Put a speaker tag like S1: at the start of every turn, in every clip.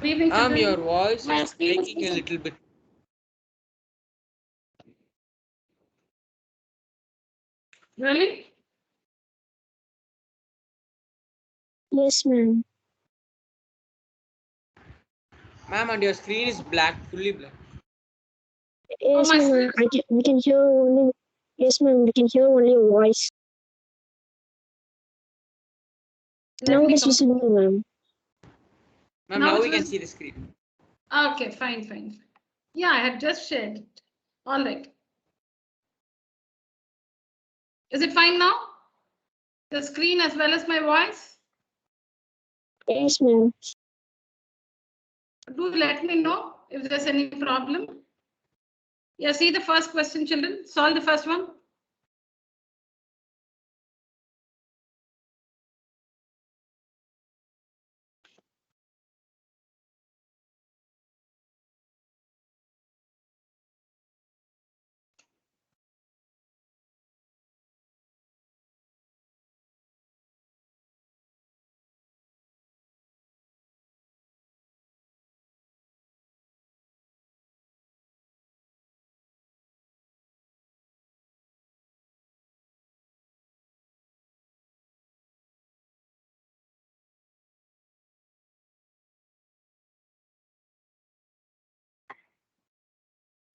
S1: Good evening,
S2: Your
S1: children.
S2: voice
S1: My
S2: is
S1: screen is
S2: breaking a
S1: visible.
S2: little bit.
S1: Really?
S3: Yes, ma'am.
S2: Ma'am, and your screen is black, fully black.
S1: Oh,
S3: Yes,
S1: my
S3: ma'am.
S1: screen is
S3: We can hear only. Yes, ma'am. We can hear only your voice.
S1: Let
S3: Now it
S1: me
S3: is
S1: come.
S3: visible, ma'am.
S2: Ma'am,
S1: Now
S2: now
S1: it's
S2: we can
S1: visible.
S2: see the screen.
S1: Okay, fine. Yeah, I had just shared it. All right. Is it fine now? The screen as well as my voice?
S3: Yes, ma'am.
S1: Do let me know if there's any problem. Yeah, see the first question, children. Solve the first one.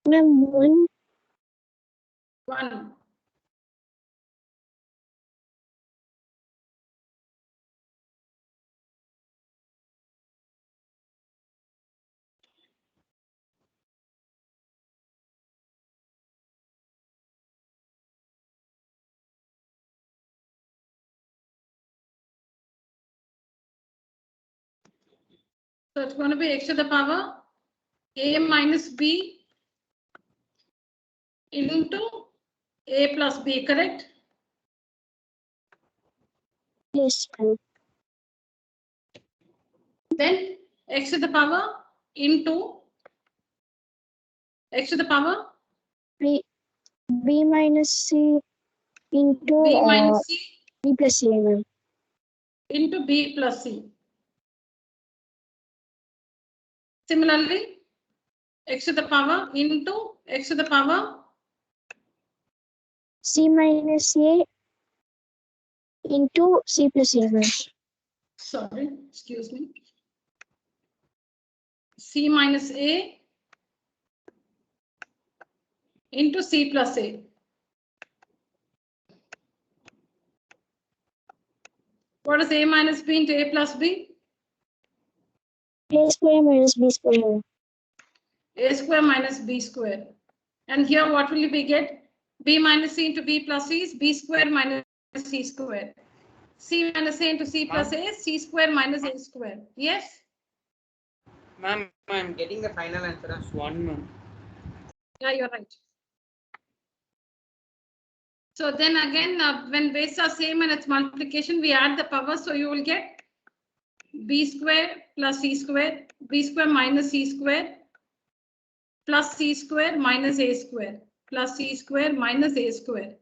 S3: Ma'am, one.
S1: 1. So it's going to be x to the power a minus b into a plus b, correct?
S3: Yes, ma'am.
S1: Then x to the power into x to the power
S3: B minus C into
S1: b minus c
S3: B plus C, ma'am.
S1: into b plus c. Similarly, x to the power into x to the power
S3: C minus A into C plus A, ma'am.
S1: sorry, excuse me, c minus a into c plus a. What is a minus b into a plus b?
S3: A square minus B square.
S1: A square minus b square. And here what will we get? B minus c into b plus c is b square minus c square. C minus a into c plus a is c square minus a square. Yes?
S2: Ma'am, I'm getting the final answer as 1, ma'am.
S1: Yeah, you're right. So then again, when bases are same and it's multiplication, we add the power. So you will get b square plus c square, b square minus c square, plus c square minus a square, plus c square minus a square.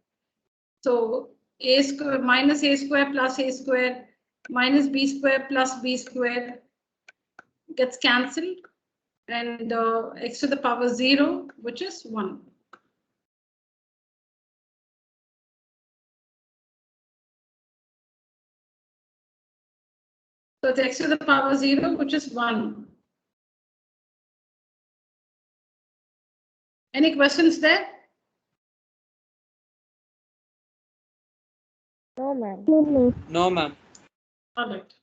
S1: So a square minus a square plus a square minus b square plus b square gets cancelled, and x to the power 0, which is 1. So it's x to the power 0, which is 1. Any questions there?
S3: No, ma'am. No, ma'am.
S2: No, ma'am.
S1: All right.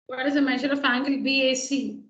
S1: What is the measure of angle BAC?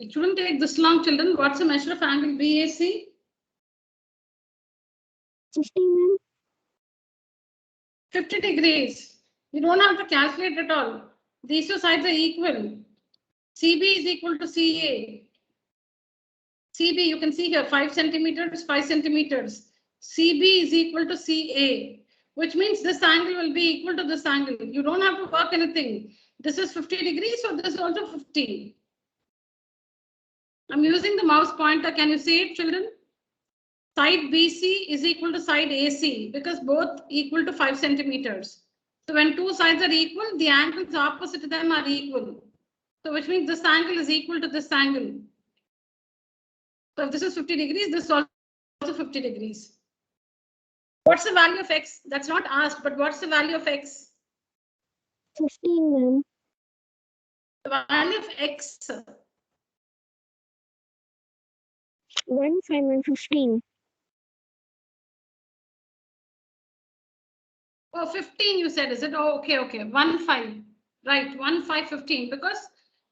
S1: It shouldn't take this long, children. What's the measure of angle BAC?
S3: 50, ma'am.
S1: 50 degrees. You don't have to calculate at all. These two sides are equal. CB is equal to CA. CB, you can see here 5 centimeters, 5 centimeters. CB is equal to CA, which means this angle will be equal to this angle. You don't have to work anything. This is 50 degrees, so this is also 50. I'm using the mouse pointer. Can you see it, children? Side BC is equal to side AC because both equal to 5 centimeters. So when two sides are equal, the angles opposite to them are equal. So which means this angle is equal to this angle. So if this is 50 degrees, this is also 50 degrees. What's the value of X? That's not asked, but what's the value of X?
S3: 15, ma'am.
S1: The value of X.
S3: 1, 5, and 15.
S1: Oh, 15 you said, is it? Oh, okay, okay. 1, 5. Right, 1, 5, 15. Because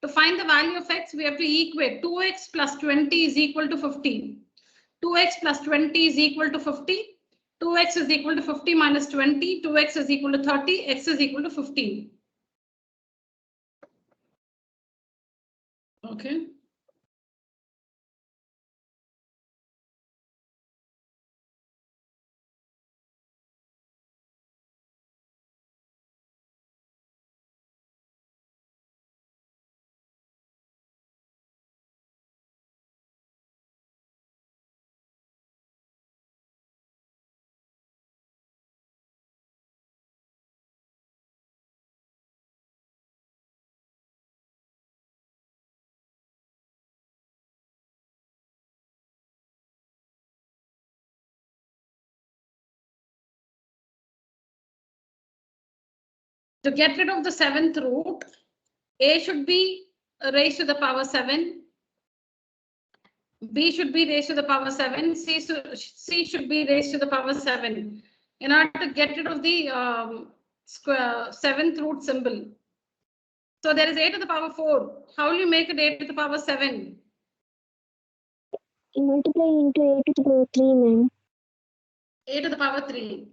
S1: to find the value of X, we have to equate 2x plus 20 is equal to 15. 2x plus 20 is equal to 50. 2x is equal to 50 minus 20. 2x is equal to 30. X is equal to 15. Okay. To get rid of the seventh root, A should be raised to the power 7. B should be raised to the power 7. C should be raised to the power 7. In order to get rid of the seventh root symbol. So there is a to the power 4. How will you make it a to the power 7?
S3: You multiply into a to the power 3, ma'am.
S1: A to the power 3.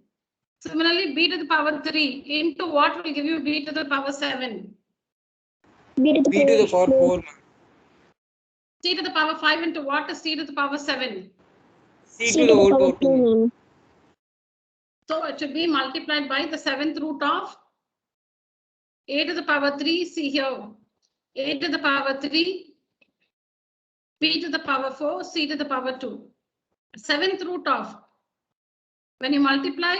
S1: Similarly, b to the power 3 into what will give you b to the power 7?
S3: B to the
S2: B to the
S3: power
S2: power
S3: 4.
S2: 4, ma'am.
S1: C to the power 5 into what is c to the power 7?
S2: C to the whole power 2, ma'am.
S3: ma'am.
S1: So it should be multiplied by the seventh root of a to the power 3. See here, a to the power 3, b to the power 4, c to the power 2. Seventh root of, when you multiply,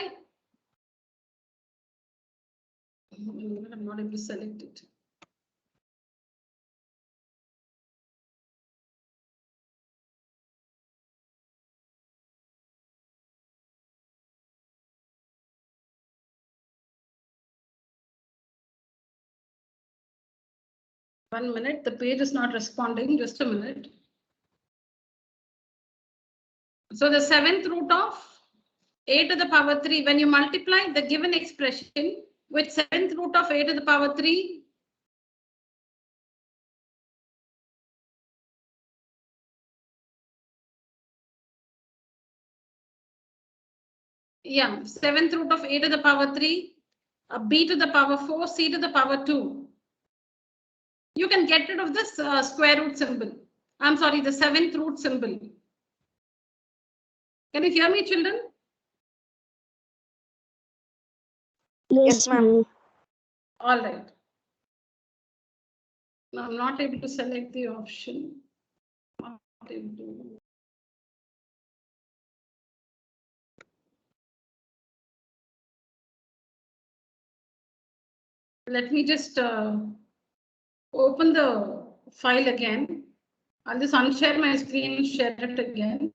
S1: I'm not able to select it. One minute, the page is not responding. Just a minute. So the seventh root of a to the power 3, when you multiply the given expression with seventh root of a to the power 3, yeah, seventh root of a to the power 3, b to the power 4, c to the power 2. You can get rid of this square root symbol. I'm sorry, the seventh root symbol. Can you hear me, children?
S3: Yes, ma'am.
S1: All right. Now I'm not able to select the option. Not able to. Let me just open the file again. I'll just unshare my screen and share it again.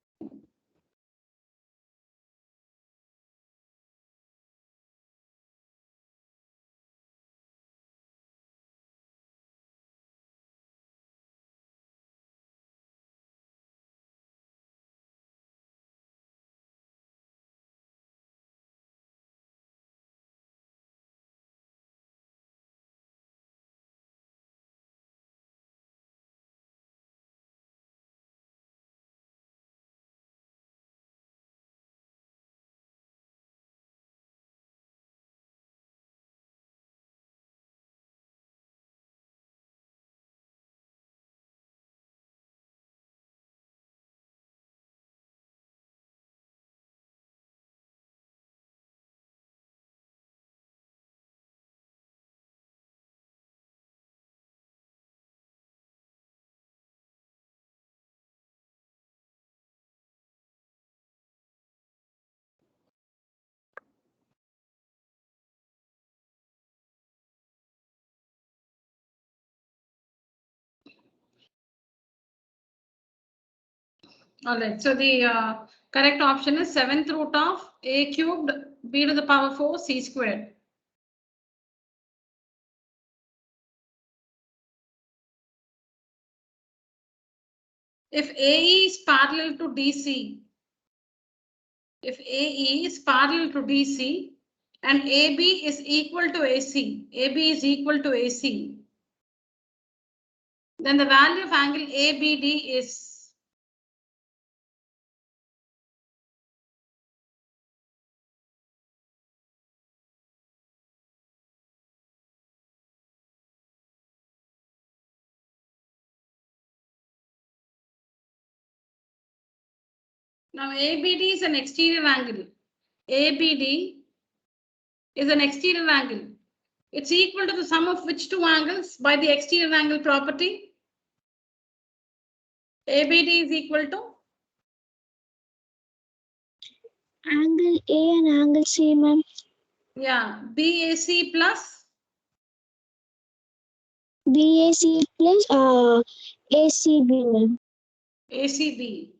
S1: All right. So the correct option is 7th root of a cubed b to the power 4 c squared. If AE is parallel to DC, if AE is parallel to DC and AB is equal to AC, AB is equal to AC, then the value of angle ABD is now ABD is an exterior angle. ABD is an exterior angle. It's equal to the sum of which two angles by the exterior angle property? ABD is equal to
S3: Angle A and angle C, ma'am.
S1: yeah BAC plus
S3: BAC plus ACB, ma'am.
S1: ACB.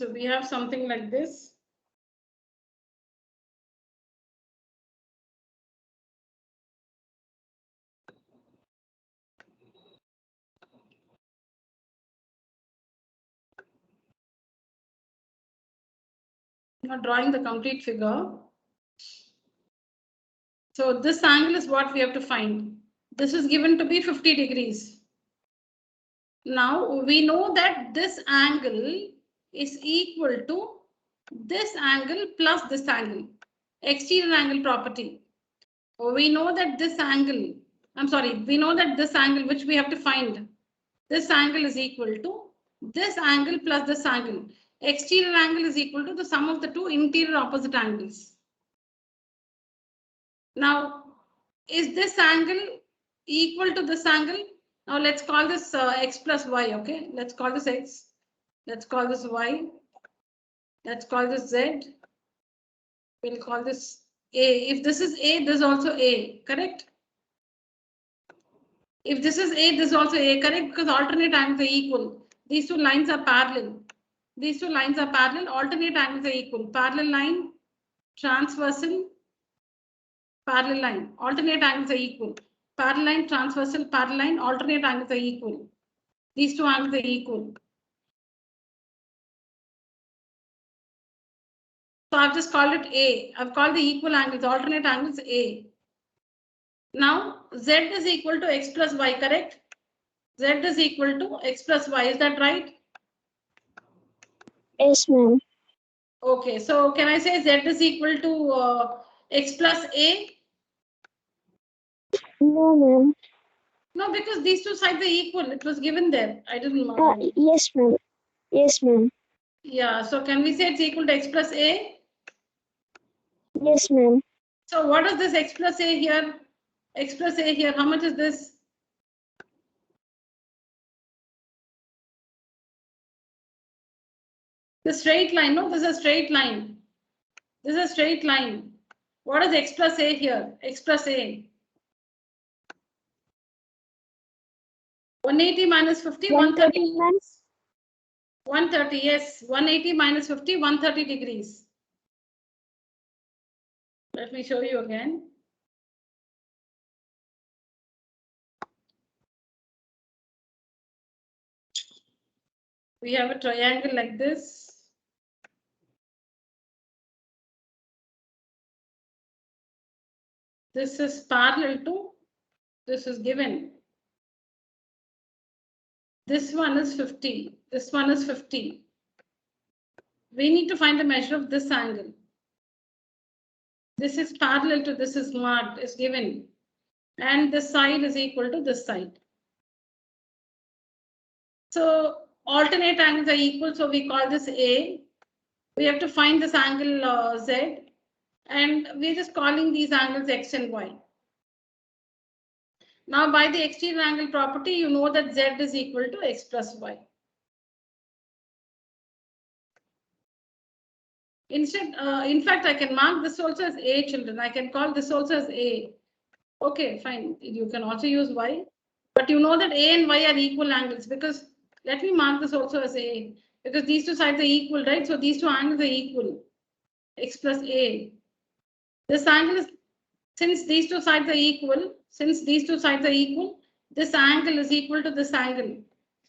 S1: So we have something like this. Not drawing the complete figure. So this angle is what we have to find. This is given to be 50 degrees. Now we know that this angle is equal to this angle plus this angle, exterior angle property. We know that this angle, we know that this angle which we have to find, this angle is equal to this angle plus this angle. Exterior angle is equal to the sum of the two interior opposite angles. Now, is this angle equal to this angle? Now let's call this x plus y, okay? Let's call this x. Let's call this y. Let's call this z. We'll call this a. If this is a, this is also a, correct? If this is a, this is also a, correct? Because alternate angles are equal. These two lines are parallel. These two lines are parallel. Alternate angles are equal. Parallel line, transversal, parallel line. Alternate angles are equal. Parallel line, transversal, parallel line, alternate angles are equal. These two angles are equal. So I've just called it A. I've called the equal angles, alternate angles A. Now Z is equal to x plus y, correct? Z is equal to x plus y. Is that right?
S3: Yes, ma'am.
S1: Okay, so can I say Z is equal to x plus A?
S3: No, ma'am.
S1: No, because these two sides are equal. It was given there. I didn't
S3: Yes, ma'am. Yes, ma'am.
S1: Yeah, so can we say it's equal to x plus A?
S3: Yes, ma'am.
S1: So what is this x plus A here? X plus A here, how much is this? The straight line, no, this is a straight line. This is a straight line. What is x plus A here? X plus A. 180 minus 50, 130. 130, yes. 180 minus 50, 130 degrees. Let me show you again. We have a triangle like this. This is parallel to, this is given. This one is 50. This one is 50. We need to find the measure of this angle. This is parallel to this is marked, is given. And this side is equal to this side. So alternate angles are equal, so we call this A. We have to find this angle Z. And we're just calling these angles X and Y. Now by the exterior angle property, you know that Z is equal to X plus Y. Instead, in fact, I can mark this also as A, children. I can call this also as A. Okay, fine. You can also use Y, but you know that A and Y are equal angles, because let me mark this also as A, because these two sides are equal, right? So these two angles are equal. X plus A. This angle is, since these two sides are equal, this angle is equal to this angle.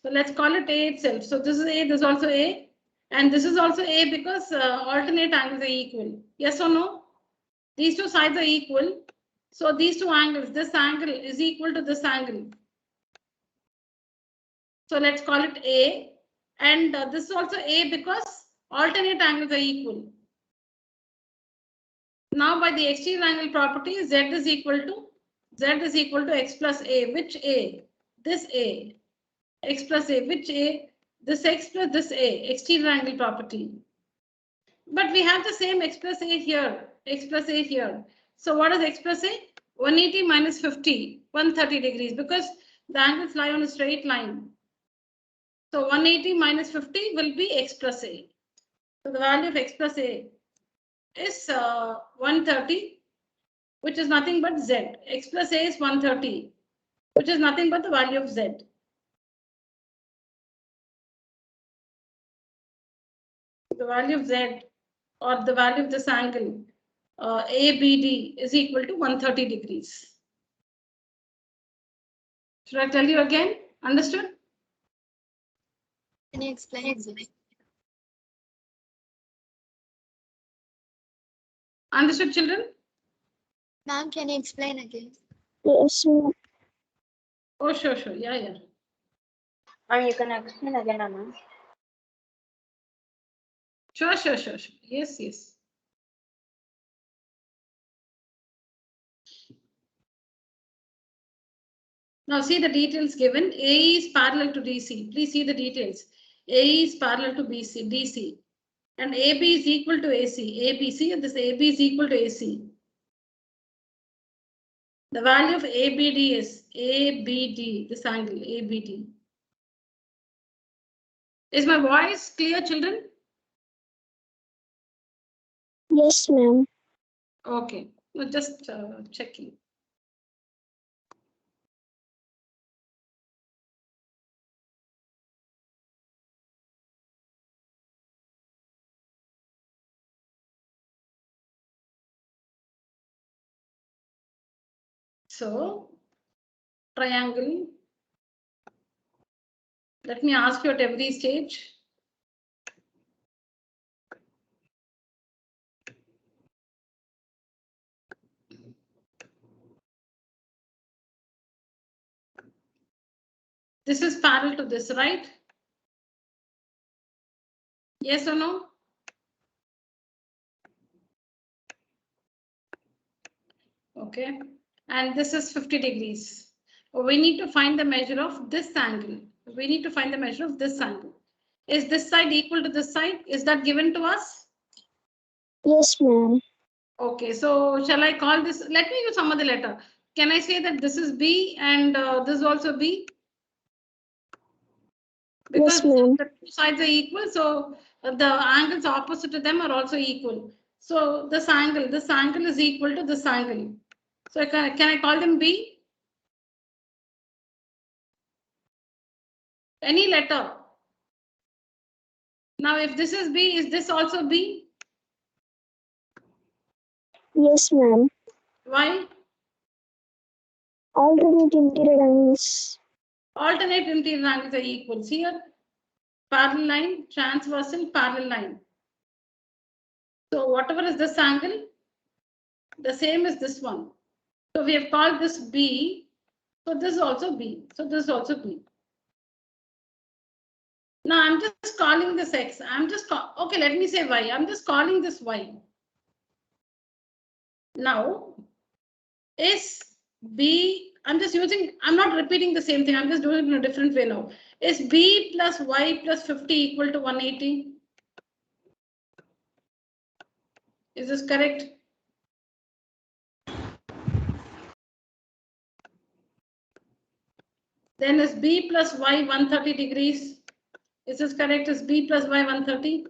S1: So let's call it A itself. So this is A, this is also A, and this is also A, because alternate angles are equal. Yes or no? These two sides are equal. So these two angles, this angle is equal to this angle. So let's call it A, and this is also A because alternate angles are equal. Now by the exterior angle property, Z is equal to X plus A. Which A? This A. X plus A. Which A? This X plus this A. Exterior angle property. But we have the same X plus A here. X plus A here. So what is X plus A? 180 minus 50, 130 degrees, because the angles lie on a straight line. So 180 minus 50 will be X plus A. So the value of X plus A is 130, which is nothing but Z. X plus A is 130, which is nothing but the value of Z. The value of Z, or the value of this angle, ABD, is equal to 130 degrees. Should I tell you again? Understood?
S4: Can you explain?
S1: Understood, children?
S4: Ma'am, can you explain again?
S3: Yes, ma'am.
S1: Oh, sure. Yeah.
S5: Ma'am, you can explain again, ma'am.
S1: Sure. Yes. Now see the details given. A is parallel to DC. Please see the details. A is parallel to DC. And AB is equal to AC. ABC, and this AB is equal to AC. The value of ABD is ABD, this angle, ABD. Is my voice clear, children?
S3: Yes, ma'am.
S1: Okay, no, just checking. So, triangle. Let me ask you at every stage. This is parallel to this, right? Yes or no? Okay, and this is 50 degrees. We need to find the measure of this angle. Is this side equal to this side? Is that given to us?
S3: Yes, ma'am.
S1: Okay, so shall I call this? Let me use some other letter. Can I say that this is B and this is also B? Because
S3: Yes, ma'am.
S1: the two sides are equal, so the angles opposite to them are also equal. So this angle is equal to this angle. So can I call them B? Any letter. Now, if this is B, is this also B?
S3: Yes, ma'am.
S1: Why?
S3: Alternate interior angles.
S1: Alternate interior angles are equal. See here, parallel line, transversal, parallel line. So whatever is this angle, the same as this one. So we have called this B. So this is also B. So this is also B. Now I'm just calling this X. Okay, let me say Y. I'm just calling this Y. Now is B, I'm not repeating the same thing. I'm just doing it in a different way now. Is B plus Y plus 50 equal to 180? Is this correct? Then is B plus Y 130 degrees? Is this correct? Is B plus Y 130?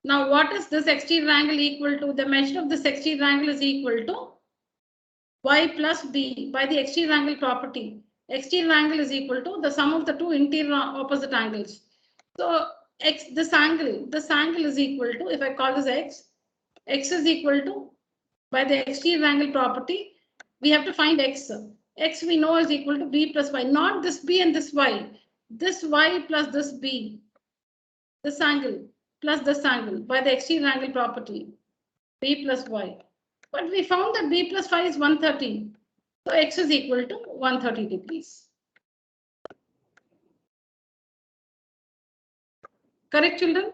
S1: Now, what is this exterior angle equal to? The measure of this exterior angle is equal to y plus b by the exterior angle property. Exterior angle is equal to the sum of the two interior opposite angles. So this angle is equal to, if I call this x is equal to, by the exterior angle property, we have to find x. X we know is equal to b plus y, not this b and this y. This y plus this b, this angle plus this angle by the exterior angle property, b plus y. But we found that b plus y is 130. So x is equal to 130 degrees. Correct, children?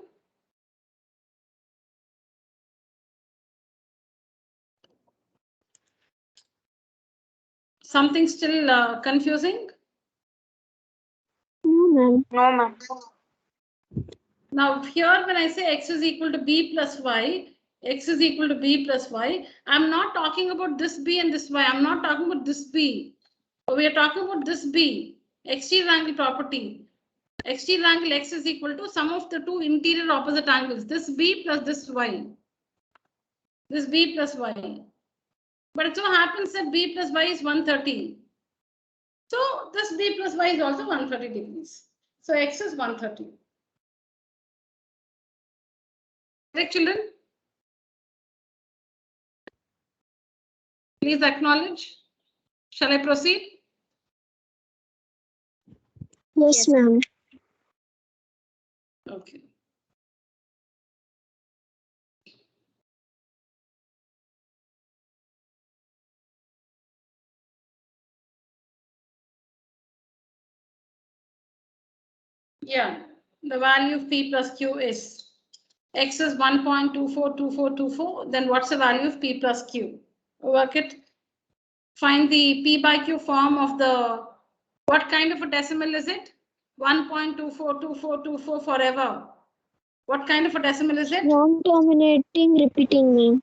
S1: Something still confusing?
S3: No, ma'am.
S5: No, ma'am.
S1: Now here when I say x is equal to b plus y, x is equal to b plus y, I'm not talking about this b and this y. I'm not talking about this b. We are talking about this b, exterior angle property. Exterior angle x is equal to sum of the two interior opposite angles, this b plus this y. This b plus y. But it so happens that b plus y is 130. So this b plus y is also 130 degrees. So x is 130. Correct, children? Please acknowledge. Shall I proceed?
S3: Yes, ma'am.
S1: Okay. Yeah, the value of p plus q is x is 1.242424. Then what's the value of p plus q? Work it. Find the p by q form of the, what kind of a decimal is it? 1.242424 forever. What kind of a decimal is it?
S3: Non-terminating repeating, ma'am.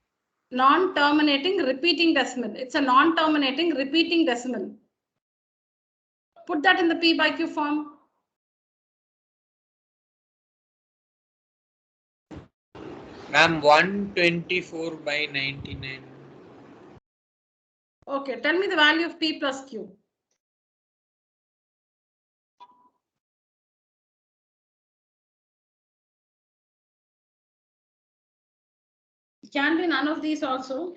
S1: Non-terminating repeating decimal. It's a non-terminating repeating decimal. Put that in the p by q form.
S2: Ma'am, 124 by 99.
S1: Okay, tell me the value of p plus q. It can be none of these also.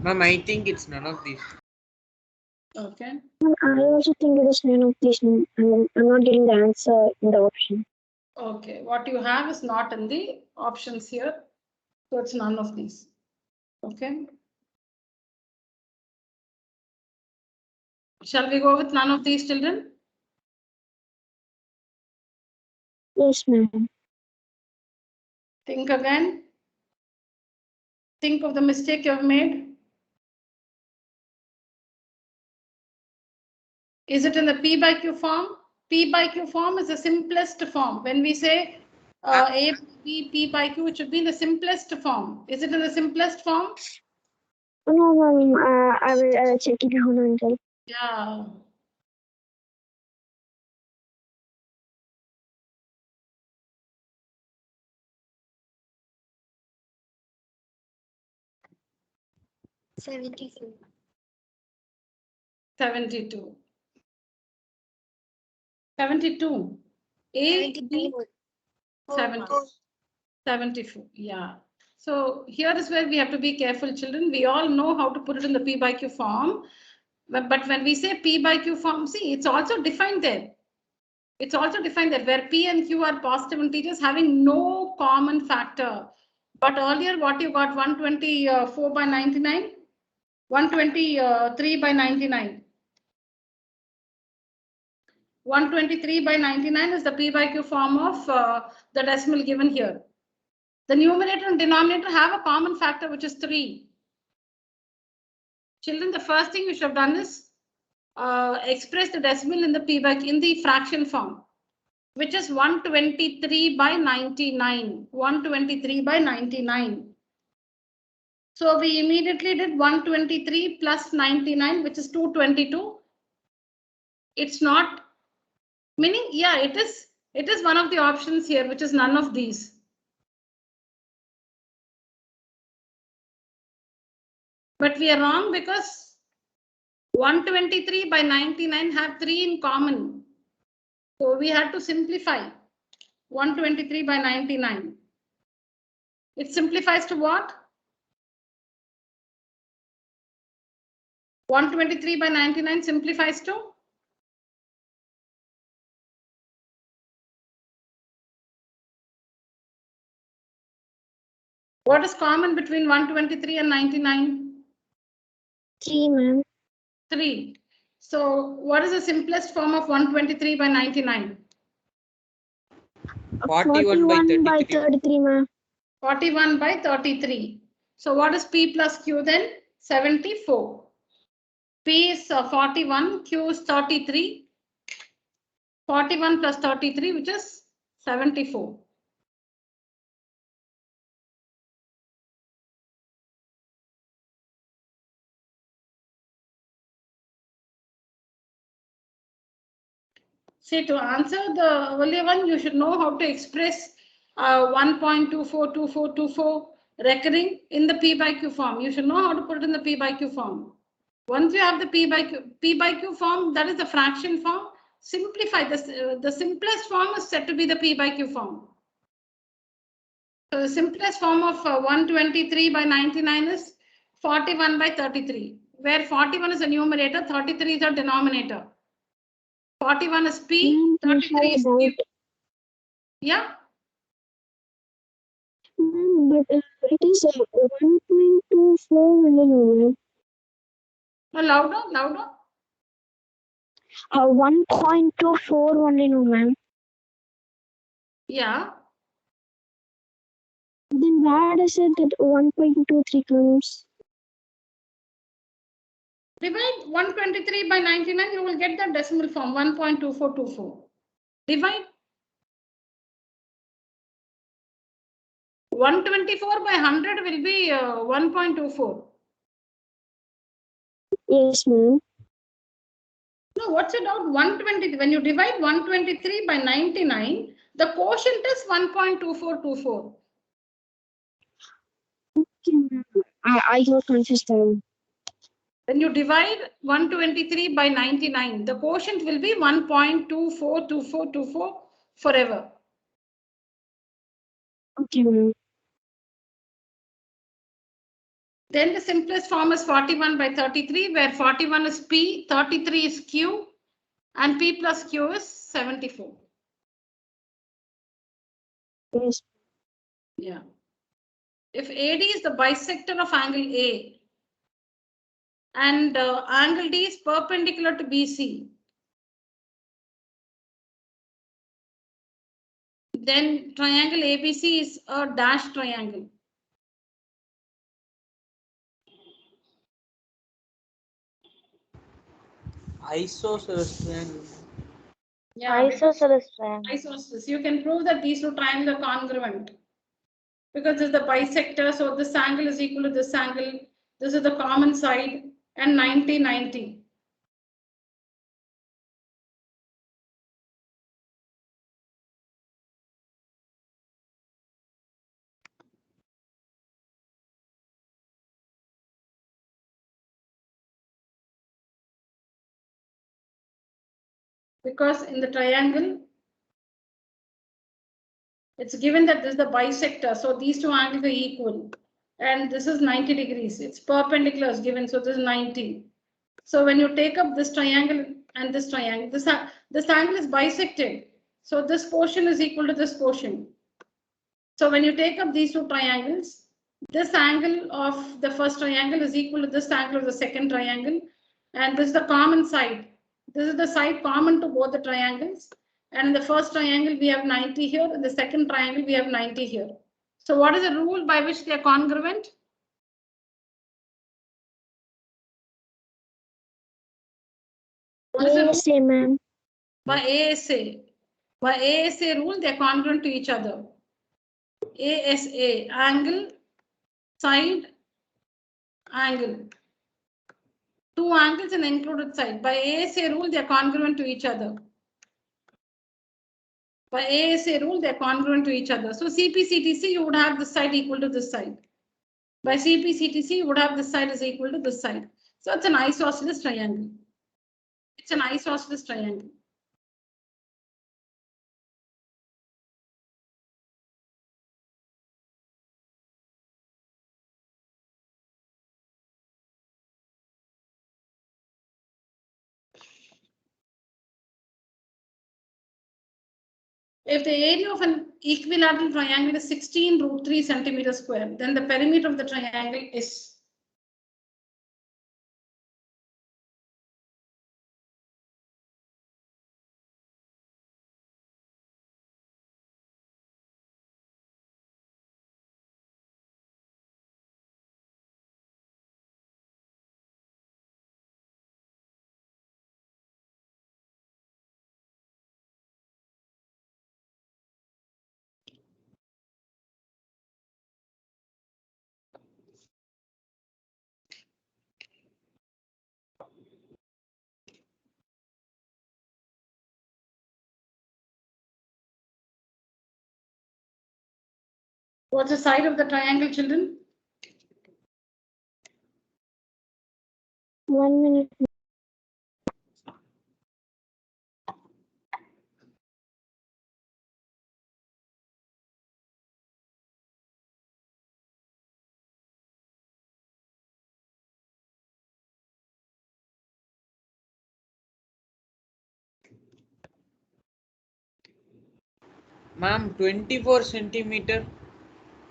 S2: Ma'am, I think it's none of these.
S1: Okay.
S3: I also think it is none of these. I'm not getting the answer in the option.
S1: Okay, what you have is not in the options here. So it's none of these. Okay. Shall we go with none of these, children?
S3: Yes, ma'am.
S1: Think again. Think of the mistake you've made. Is it in the p by q form? P by q form is the simplest form. When we say a, b, p by q, it should be in the simplest form. Is it in the simplest form?
S3: No, ma'am. I will check it out until.
S1: Yeah.
S4: $74.
S1: 72. 72. A, B,
S4: 74.
S1: 74. Yeah. So here is where we have to be careful, children. We all know how to put it in the P by Q form. But when we say P by Q form, see, it's also defined there. It's also defined there where P and Q are positive integers having no common factor. But earlier, what you got, 124 by 99, 123 by 99. 123 by 99 is the P by Q form of the decimal given here. The numerator and denominator have a common factor, which is 3. Children, the first thing you should have done is express the decimal in the P by Q in the fraction form. which is 123 by 99. 123 by 99. So we immediately did 123 plus 99, which is 222. It's not, meaning, yeah, it is one of the options here, which is none of these. But we are wrong because 123 by 99 have 3 in common. So we had to simplify 123 by 99. It simplifies to what? 123 by 99 simplifies to? What is common between 123 and 99?
S3: 3, ma'am.
S1: 3. So what is the simplest form of 123 by 99?
S2: 41 by
S3: 33, ma'am.
S1: 41 by 33. So what is P plus Q then? 74. P is 41, Q is 33. 41 plus 33, which is 74. See, to answer the earlier one, you should know how to express 1.242424 recurring in the P by Q form. You should know how to put it in the P by Q form. Once you have the P by Q form, that is the fraction form. Simplify this. The simplest form is said to be the P by Q form. So the simplest form of 123 by 99 is 41 by 33, where 41 is a numerator, 33 is a denominator. 41 is P,
S3: Ma'am,
S1: 33 is Q. Yeah.
S3: Ma'am, but it is 1.24 only,
S1: No, louder, louder.
S3: 1.24 only, no, ma'am.
S1: Yeah.
S3: Then why does it that 1.23 comes?
S1: Divide 123 by 99, you will get the decimal form 1.2424. Divide 124 by 100 will be 1.24.
S3: Yes, ma'am.
S1: No, what's your doubt? 120. When you divide 123 by 99, the quotient is 1.2424.
S3: Okay, ma'am. I got confused there.
S1: When you divide 123 by 99, the quotient will be 1.242424 forever.
S3: Okay, ma'am.
S1: Then the simplest form is 41 by 33, where 41 is P, 33 is Q, and P plus Q is 74.
S3: Yes.
S1: Yeah. If AD is the bisector of angle A and angle D is perpendicular to BC, then triangle ABC is a dashed triangle.
S2: Isosceles triangle.
S1: Yeah,
S5: Isosceles triangle.
S1: isosceles. You can prove that these two triangles are congruent because this is the bisector. So this angle is equal to this angle. This is the common side and 90, 90. Because in the triangle, it's given that this is the bisector. So these two angles are equal. And this is 90 degrees. It's perpendicular is given. So this is 90. So when you take up this triangle and this triangle, this angle is bisected. So this portion is equal to this portion. So when you take up these two triangles, this angle of the first triangle is equal to this angle of the second triangle. And this is the common side. This is the side common to both the triangles. And in the first triangle, we have 90 here. In the second triangle, we have 90 here. So what is the rule by which they are congruent? What is the rule?
S3: ASA, ma'am.
S1: By ASA. By ASA rule, they are congruent to each other. ASA, angle, side, angle. Two angles in the included side. By ASA rule, they are congruent to each other. By ASA rule, they are congruent to each other. So CPCTC, you would have this side equal to this side. By CPCTC, you would have this side is equal to this side. So it's an isosceles triangle. It's an isosceles triangle. If the area of an equilateral triangle is 16√3 centimeters square, then the perimeter of the triangle is what's the side of the triangle, children?
S3: 1 minute.
S2: Ma'am, 24 centimeter.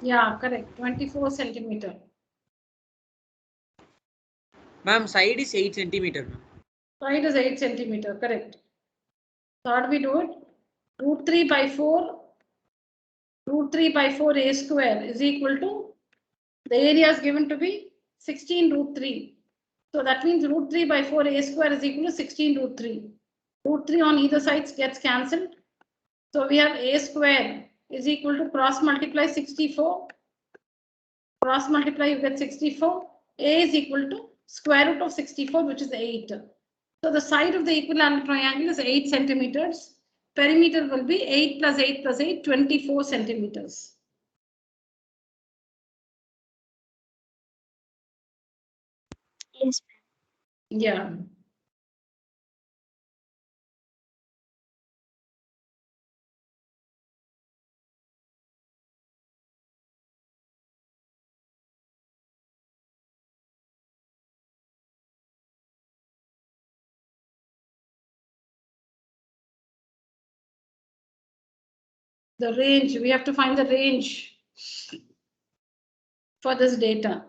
S1: Yeah, correct. 24 centimeter.
S2: Ma'am, side is 8 centimeter.
S1: Side is 8 centimeter. Correct. So how do we do it? √3 by 4. √3 by 4 a square is equal to the area is given to be 16√3. So that means √3 by 4 a square is equal to 16√3. √3 on either side gets cancelled. So we have a square is equal to cross multiply 64. Cross multiply, you get 64. A is equal to square root of 64, which is 8. So the side of the equilateral triangle is 8 centimeters. Perimeter will be 8 plus 8 plus 8, 24 centimeters.
S3: Yes.
S1: Yeah. The range, we have to find the range for this data.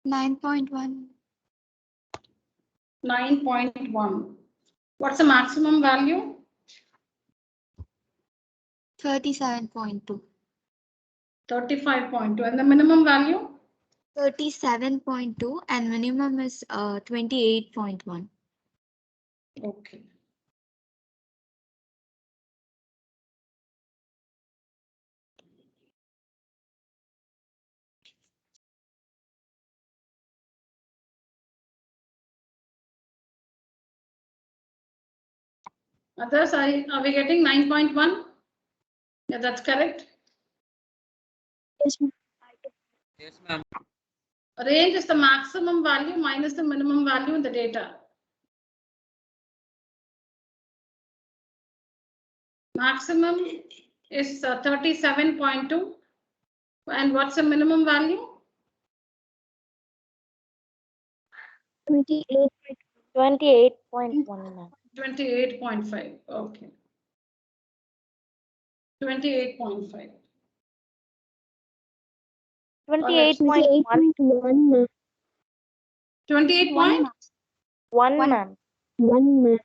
S4: Nine 9.1.
S1: 9.1. What's the maximum value?
S4: 37.2.
S1: 35.2. And the minimum value?
S4: 37.2 and minimum is 28.1.
S1: Okay. Others, are we getting 9.1? Yeah, that's correct.
S3: Yes, ma'am.
S2: Yes, ma'am.
S1: Range is the maximum value minus the minimum value in the data. Maximum is 37.2. And what's the minimum value?
S3: 28.
S5: 28.1, ma'am.
S1: 28.5. Okay. 28.5.
S5: 28.1.
S3: 28.1, ma'am.
S1: 28 point?
S5: 1, ma'am.
S3: 1, ma'am.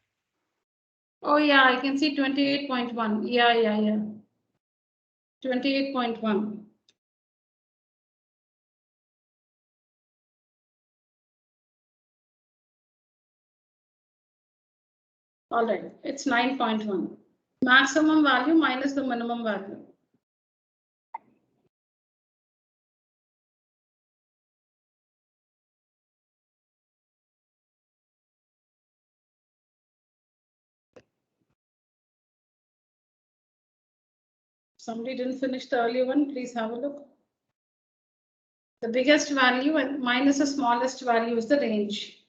S1: Oh yeah, I can see 28.1. Yeah. 28.1. All right, it's 9.1. Maximum value minus the minimum value. Somebody didn't finish the earlier one, please have a look. The biggest value and minus the smallest value is the range.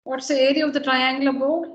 S1: What's the area of the triangular board?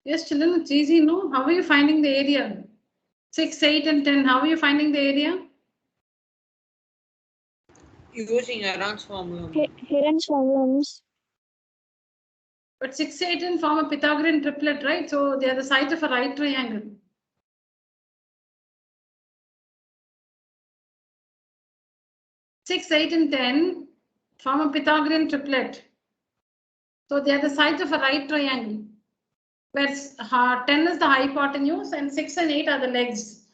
S1: Yes, children, it's easy, no? How are you finding the area? 6, 8, and 10. How are you finding the area?
S2: Using Heron's formula.
S3: Heron's formulas.
S1: But 6, 8, and form a Pythagorean triplet, right? So they are the sides of a right triangle. 6, 8, and 10 form a Pythagorean triplet. So they are the sides of a right triangle, where 10 is the hypotenuse and 6 and 8 are the legs.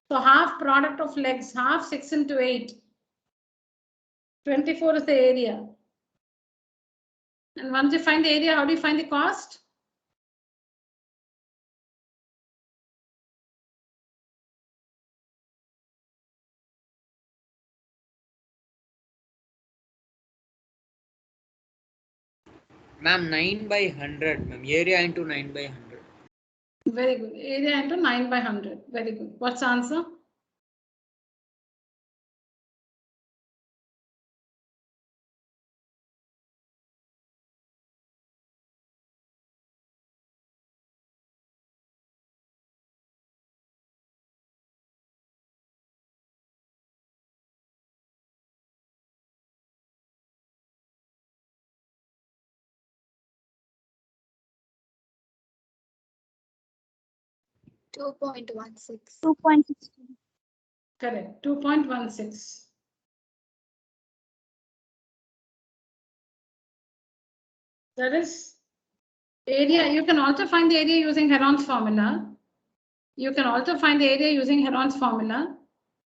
S1: So half product of legs, half 6 into 8. 24 is the area. And once you find the area, how do you find the cost?
S2: Ma'am, 9 by 100. Ma'am, area into 9 by 100.
S1: Very good. Area into 9 by 100. Very good. What's the answer?
S4: Two point 1.16.
S3: 2.16.
S1: Correct. 2.16. That is area. You can also find the area using Heron's formula. You can also find the area using Heron's formula.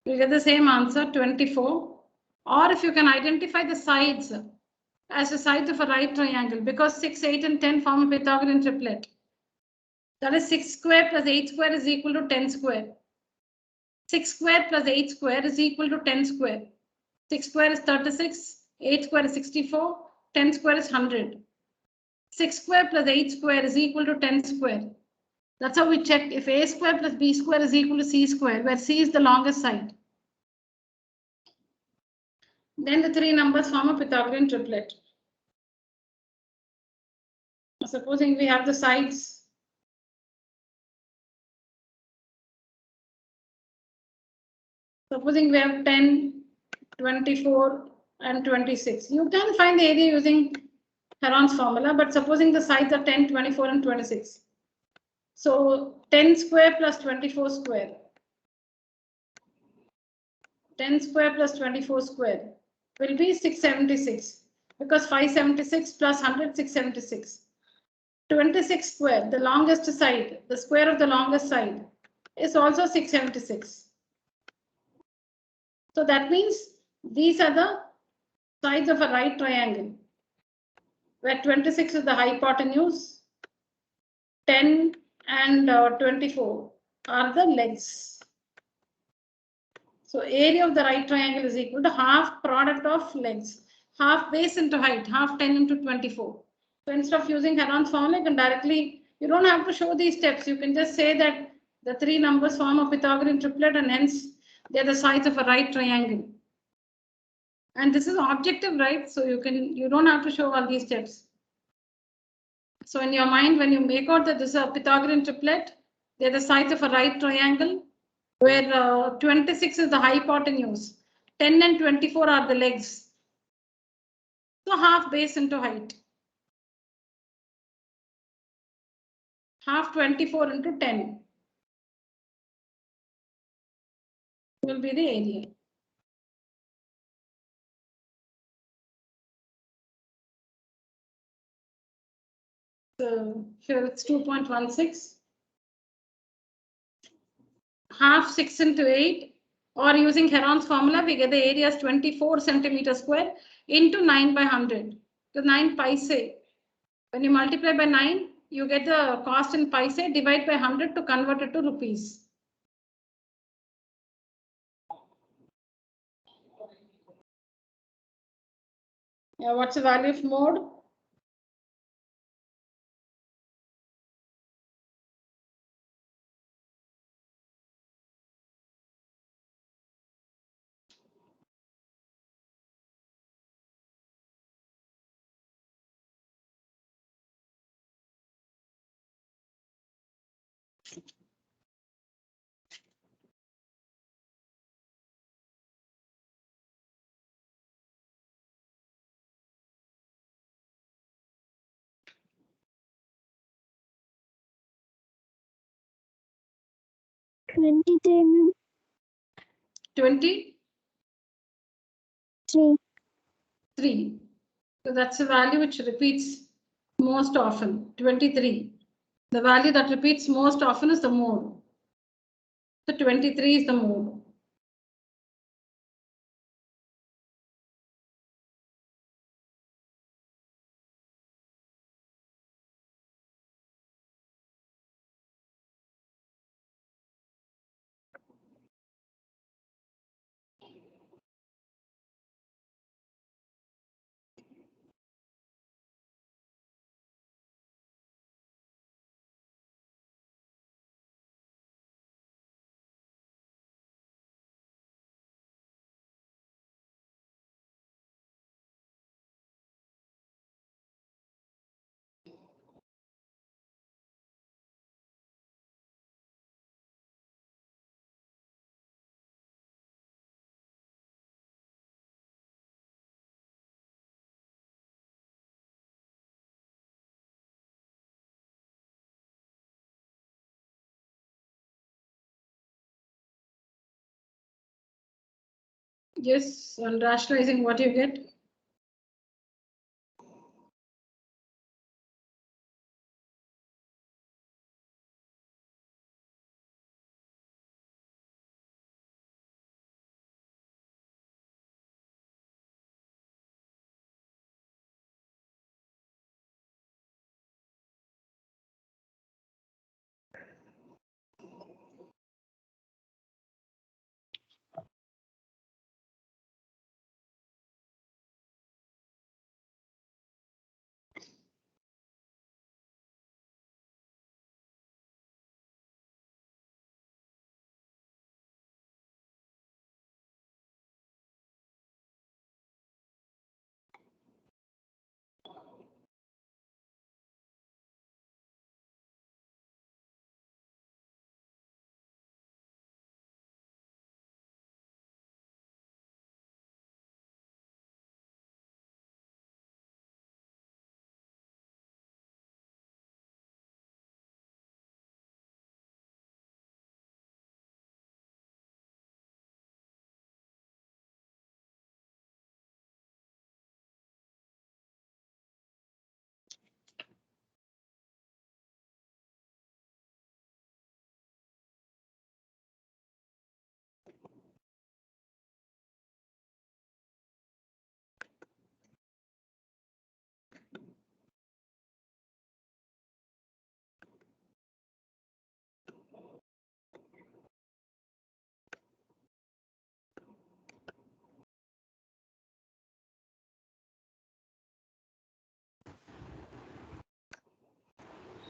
S1: You get the same answer, 24. Or if you can identify the sides as the sides of a right triangle, because 6, 8, and 10 form a Pythagorean triplet. That is 6 square plus 8 square is equal to 10 square. 6 square plus 8 square is equal to 10 square. 6 square is 36, 8 square is 64, 10 square is 100. 6 square plus 8 square is equal to 10 square. That's how we checked if a square plus b square is equal to c square, where c is the longest side. Then the three numbers form a Pythagorean triplet. Supposing we have the sides Supposing we have 10, 24, and 26. You can find the area using Heron's formula, but supposing the sides are 10, 24, and 26. So 10 square plus 24 square. 10 square plus 24 square will be 676, because 576 plus 100, 676. 26 square, the longest side, the square of the longest side is also 676. So that means these are the sides of a right triangle, where 26 is the hypotenuse, 10 and 24 are the legs. So area of the right triangle is equal to half product of legs, half base into height, half 10 into 24. So instead of using Heron's formula, you can directly, you don't have to show these steps. You can just say that the three numbers form a Pythagorean triplet, and hence they're the sides of a right triangle. And this is objective, right? So you don't have to show all these steps. So in your mind, when you make out that this is a Pythagorean triplet, they're the sides of a right triangle, where 26 is the hypotenuse, 10 and 24 are the legs. So half base into height. Half 24 into 10 will be the area. So here it's 2.16. Half 6 into 8, or using Heron's formula, we get the area as 24 centimeters square into 9 by 100. So 9 paise. When you multiply by 9, you get the cost in paise, divide by 100 to convert it to rupees. Yeah, what's the value of mode?
S3: $23.
S1: 23. So that's the value which repeats most often, 23. The value that repeats most often is the mode. So 23 is the mode. Yes, on rationalizing what you get.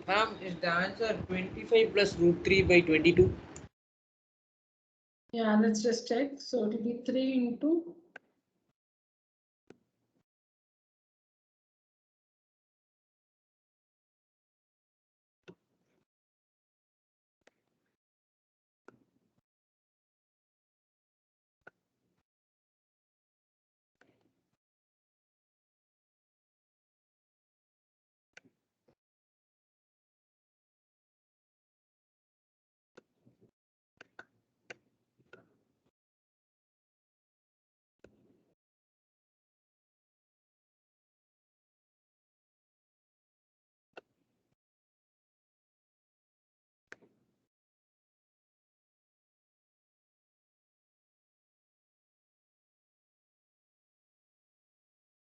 S2: Ma'am, is the answer 25 plus root 3 by 22?
S1: Yeah, let's just check. So it will be 3 into.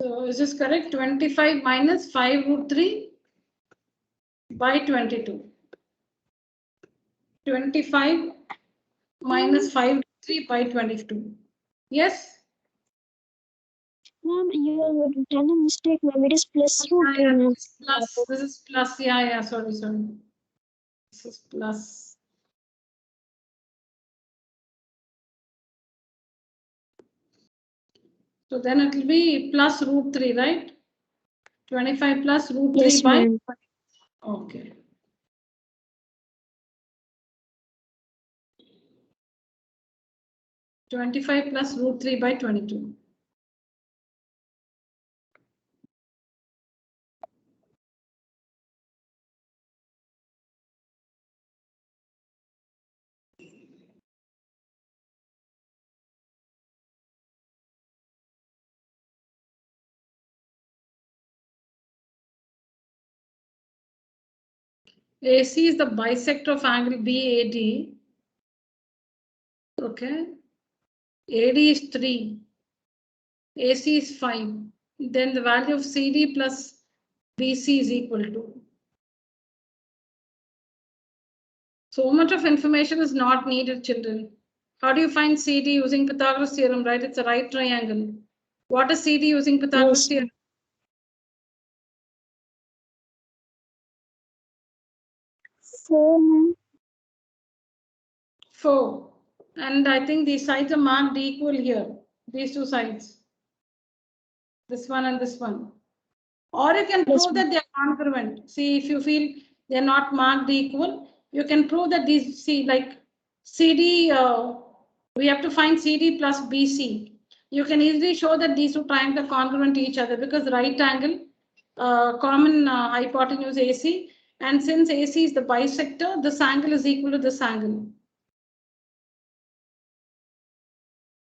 S1: So is this correct? 25 minus 5 root 3 by 22. 25 minus 5 root 3 by 22. Yes?
S3: Ma'am, you have done a mistake, ma'am. It is plus root 3, ma'am.
S1: Plus, this is plus. Yeah, sorry. This is plus. So then it will be plus root 3, right? 25 plus root 3
S3: Yes,
S1: by.
S3: ma'am.
S1: Okay. $25 plus root 3 by 22. AC is the bisector of angle BAD. Okay. AD is 3. AC is 5. Then the value of CD plus BC is equal to. So much of information is not needed, children. How do you find CD using Pythagoras theorem, right? It's a right triangle. What is CD using Pythagoras
S3: Yes,
S1: theorem?
S3: 4, ma'am.
S1: 4. And I think these sides are marked equal here. These two sides. This one and this one. Or you can
S3: Yes,
S1: prove that they are congruent. See, if you feel they're not marked equal, you can prove that these, see, like CD, we have to find CD plus BC. You can easily show that these two triangles are congruent to each other because right angle, common hypotenuse AC, and since AC is the bisector, this angle is equal to this angle.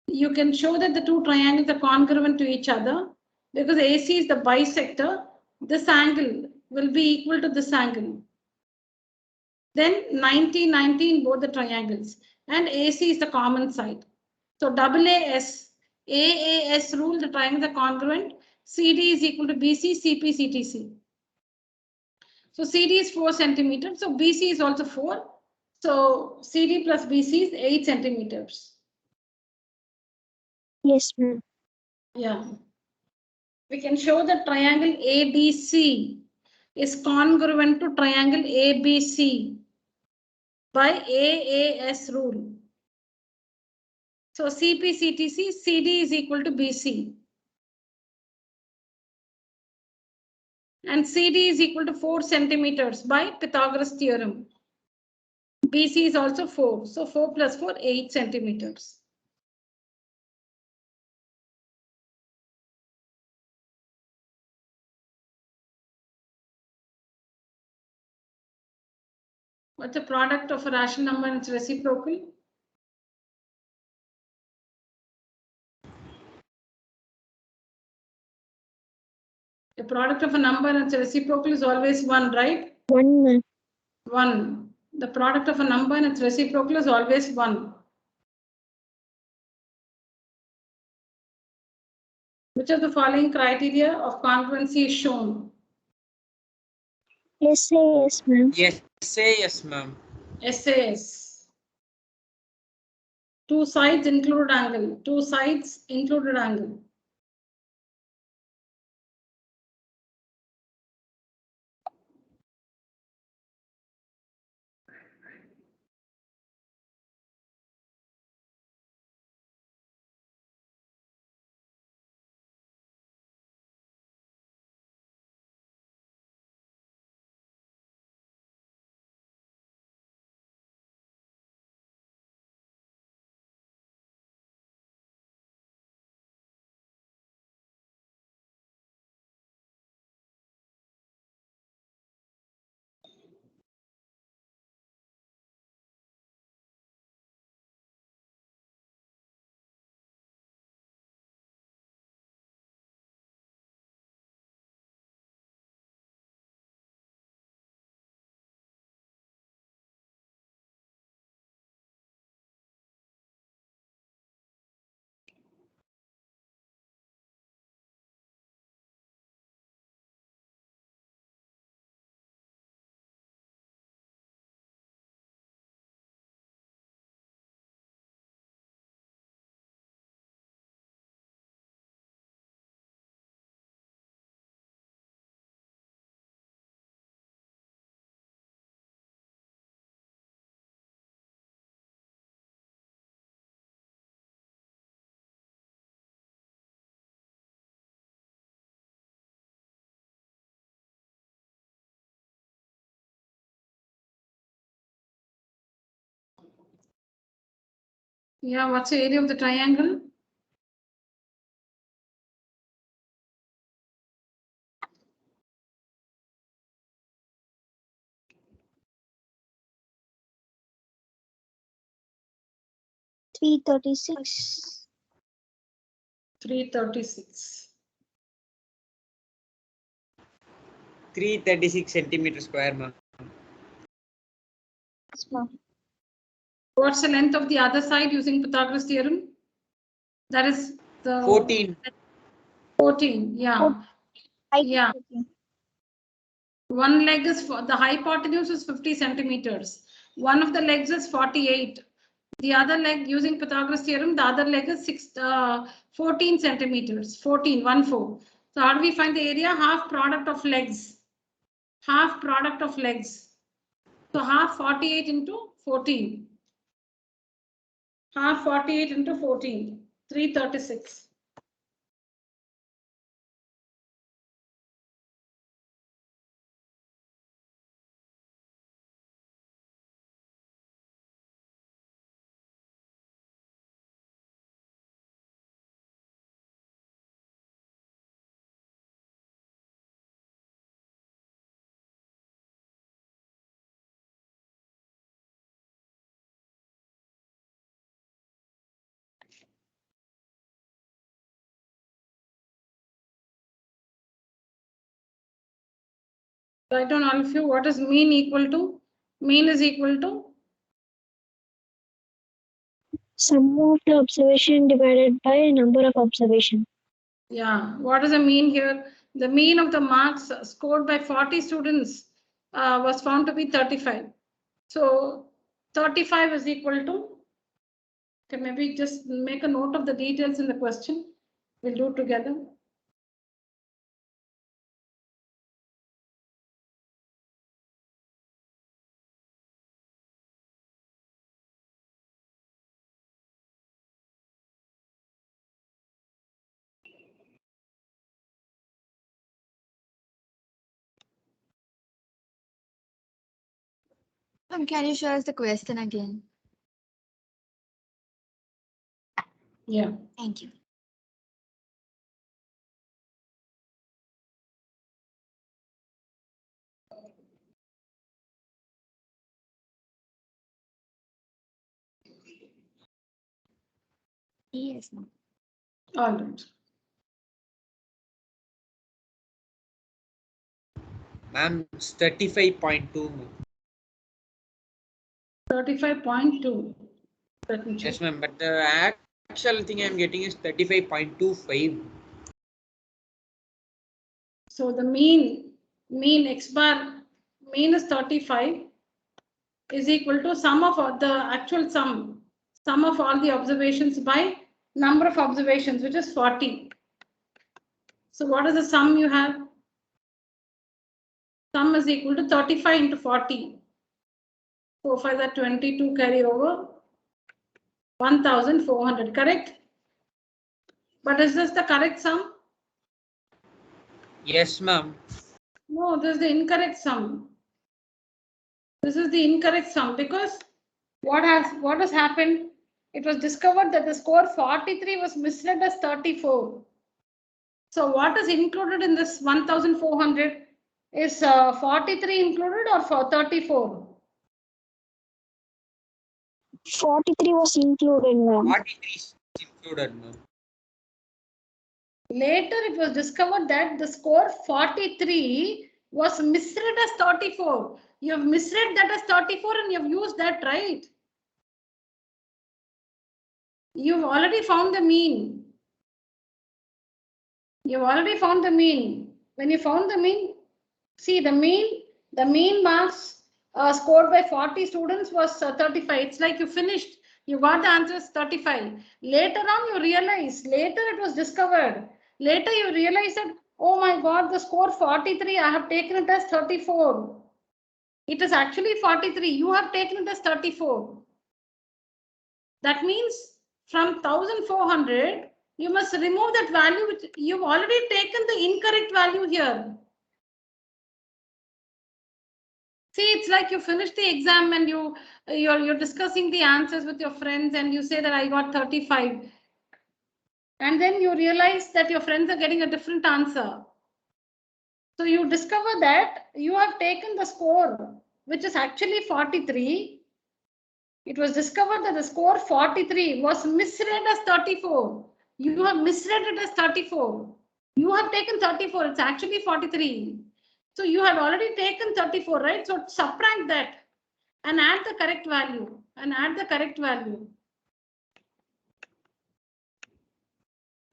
S1: You can show that the two triangles are congruent to each other because AC is the bisector. This angle will be equal to this angle. Then 90, 90 in both the triangles, and AC is the common side. So AAS rule, the triangles are congruent. CD is equal to BC, CP, CTC. So CD is 4 centimeters. So BC is also 4. So CD plus BC is 8 centimeters.
S3: Yes, ma'am.
S1: Yeah. We can show that triangle ABC is congruent to triangle ABC by AAS rule. So CP, CTC, CD is equal to BC. And CD is equal to 4 centimeters by Pythagoras theorem. BC is also 4. So 4 plus 4, 8 centimeters. What's the product of a rational number and its reciprocal? The product of a number and its reciprocal is always 1, right?
S3: 1, ma'am.
S1: 1. The product of a number and its reciprocal is always 1. Which of the following criteria of congruency is shown?
S3: SAS, ma'am.
S2: Yes, say yes, ma'am.
S1: SAS. Two sides included angle. Two sides included angle. Yeah, what's the area of the triangle?
S3: Three 36.
S1: 336.
S2: 336 centimeter square, ma'am.
S3: Yes, ma'am.
S1: What's the length of the other side using Pythagoras theorem? That is the
S2: 14.
S1: 14. Yeah. Yeah. One leg is for the hypotenuse is 50 centimeters. One of the legs is 48. The other leg using Pythagoras theorem, the other leg is 14 centimeters. 14, 1-4. So how do we find the area? Half product of legs. Half product of legs. So half 48 into 14. Half 48 into 14. 336. Write down all of you. What is mean equal to? Mean is equal to?
S3: Sum of the observation divided by number of observation.
S1: Yeah. What is the mean here? The mean of the marks scored by 40 students was found to be 35. So 35 is equal to, okay, maybe just make a note of the details in the question. We'll do it together.
S4: Can you show us the question again?
S1: Yeah.
S4: Thank you. Yes, ma'am.
S1: All right.
S2: Ma'am, it's 35.2.
S1: 35.2. Let me check.
S2: Yes, ma'am. But the actual thing I'm getting is 35.25.
S1: So the mean x bar, mean is 35 is equal to sum of the actual sum of all the observations by number of observations, which is 40. So what is the sum you have? Sum is equal to 35 into 40. 4 5 are 22 carry over 1400, correct? But is this the correct sum?
S2: Yes, ma'am.
S1: No, this is the incorrect sum. This is the incorrect sum because what has happened? It was discovered that the score 43 was misread as 34. So what is included in this 1400? Is 43 included or for 34?
S3: 43 was included, ma'am.
S2: 43 is included, ma'am.
S1: Later it was discovered that the score 43 was misread as 34. You have misread that as 34 and you have used that, right? You've already found the mean. You've already found the mean. When you found the mean, see the mean marks scored by 40 students was 35. It's like you finished. You got the answers 35. Later on, you realize, later it was discovered. Later you realize that, oh my God, the score 43, I have taken it as 34. It is actually 43. You have taken it as 34. That means from 1400, you must remove that value, which you've already taken the incorrect value here. See, it's like you finish the exam and you're discussing the answers with your friends and you say that I got 35. And then you realize that your friends are getting a different answer. So you discover that you have taken the score, which is actually 43. It was discovered that the score 43 was misread as 34. You have misread it as 34. You have taken 34. It's actually 43. So you had already taken 34, right? So subtract that and add the correct value.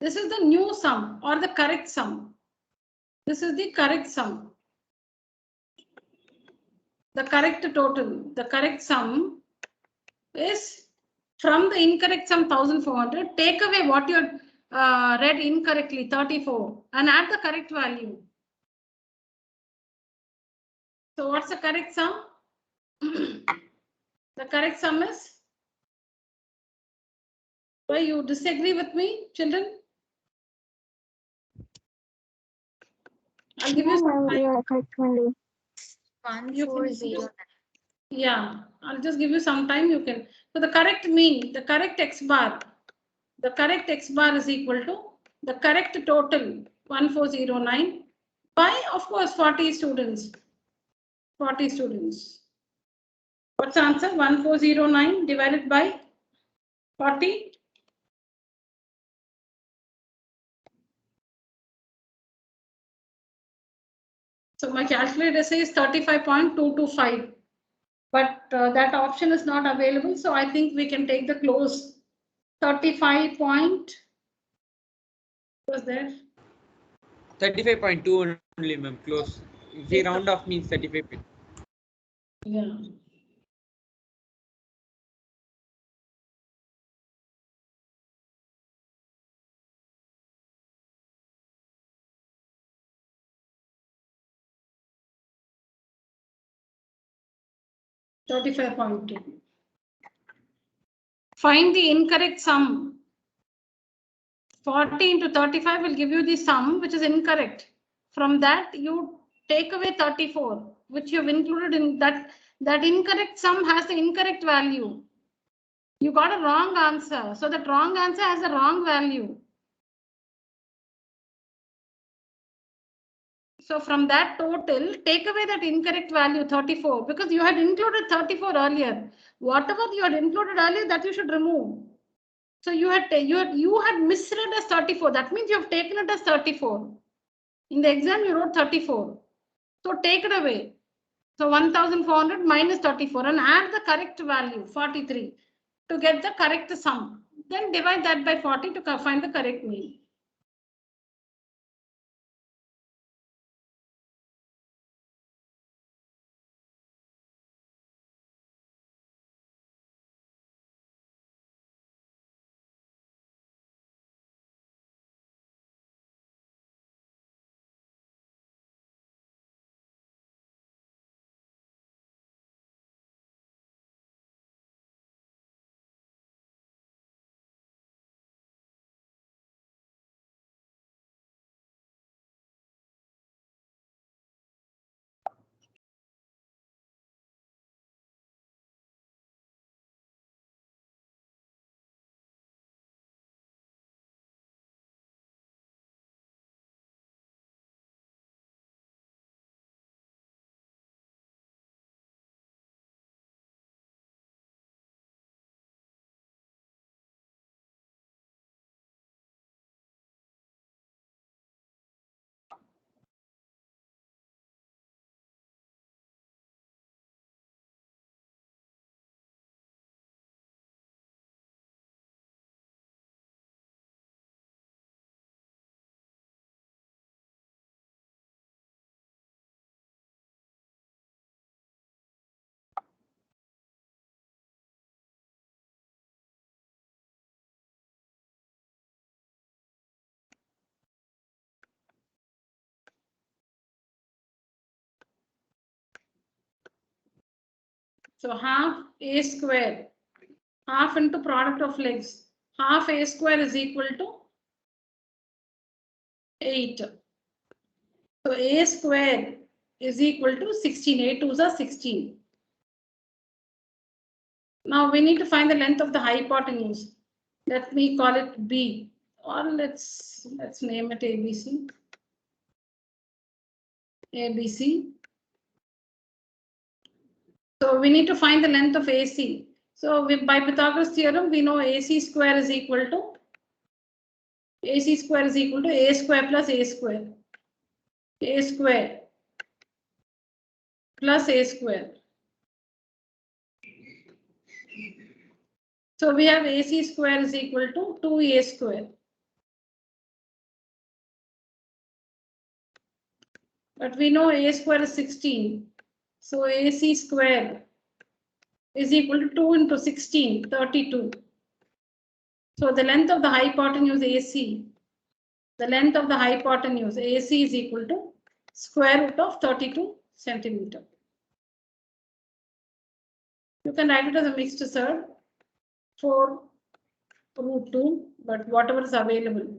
S1: This is the new sum or the correct sum. This is the correct sum. The correct total. The correct sum is from the incorrect sum 1400. Take away what you read incorrectly 34 and add the correct value. So what's the correct sum? The correct sum is. Why you disagree with me, children? I'll give you some time.
S3: Yeah, correct only.
S4: 140.
S1: Yeah, I'll just give you some time. You can. So the correct mean, the correct x bar is equal to the correct total 1409 by, of course, 40 students. 40 students. What's the answer? 1409 divided by 40. So my calculator says 35.225. But that option is not available. So I think we can take the close 35 point. Was there?
S2: 35.2 only, ma'am. Close. If we round off means 35.
S1: Yeah. $35.2. Find the incorrect sum. 40 into 35 will give you the sum which is incorrect. From that you take away 34, which you have included in that. That incorrect sum has the incorrect value. You got a wrong answer. So that wrong answer has a wrong value. So from that total, take away that incorrect value 34 because you had included 34 earlier. Whatever you had included earlier, that you should remove. So you had misread as 34. That means you have taken it as 34. In the exam, you wrote 34. So take it away. So 1400 minus 34 and add the correct value 43 to get the correct sum. Then divide that by 40 to find the correct mean. So half a square, half into product of legs, half a square is equal to 8. So a square is equal to 16. A twos are 16. Now we need to find the length of the hypotenuse. Let me call it B, or let's name it ABC. ABC. So we need to find the length of AC. So by Pythagoras theorem, we know AC square is equal to A square plus A square. A square plus A square. So we have AC square is equal to 2A square. But we know A square is 16. So AC square is equal to 2 into 16, 32. So the length of the hypotenuse AC, the length of the hypotenuse AC is equal to square root of 32 centimeter. You can write it as a mixed surd, 4 root 2, but whatever is available.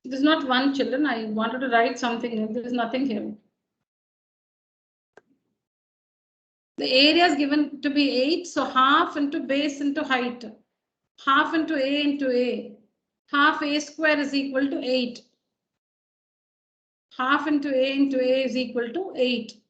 S1: This is not one, children. I wanted to write something. There is nothing here. The area is given to be 8, so half into base into height. Half into A. Half A square is equal to 8. Half into A is equal to 8.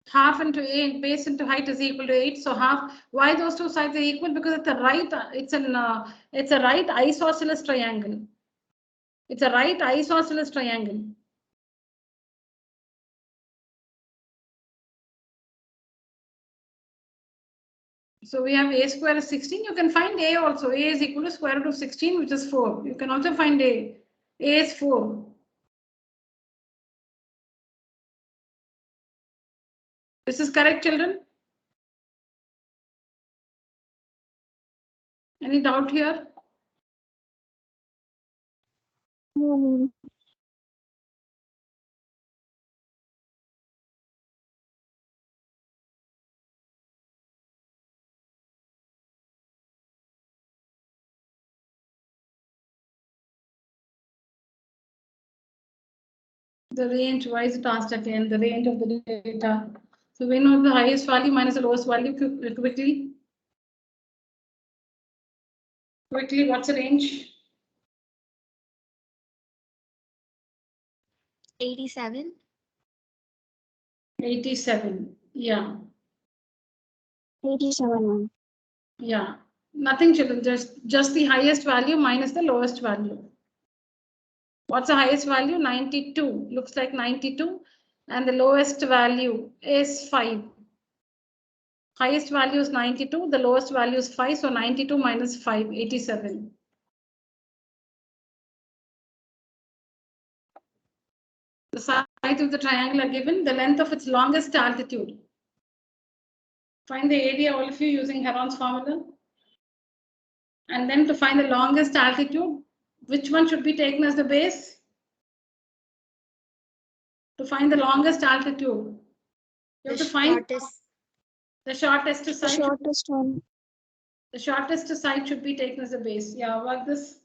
S1: Half into A base into height is equal to 8. So half. Why those two sides are equal? Because it's a right. It's a right isosceles triangle. It's a right isosceles triangle. So we have A square is 16. You can find A also. A is equal to square root of 16, which is 4. You can also find A. A is 4. This is correct, children? Any doubt here?
S3: No, ma'am.
S1: The range, why is it asked again? The range of the data. So we know the highest value minus the lowest value quickly. Quickly, what's the range?
S4: 87.
S1: 87. Yeah.
S3: 87, ma'am.
S1: Yeah. Nothing, children. Just the highest value minus the lowest value. What's the highest value? 92. Looks like 92. And the lowest value is 5. Highest value is 92. The lowest value is 5. So 92 minus 5, 87. The sides of the triangle are given. The length of its longest altitude. Find the area, all of you, using Heron's formula. And then to find the longest altitude, which one should be taken as the base? To find the longest altitude, you have to find the shortest
S3: The
S1: side.
S3: shortest one.
S1: The shortest side should be taken as a base. Yeah, work this.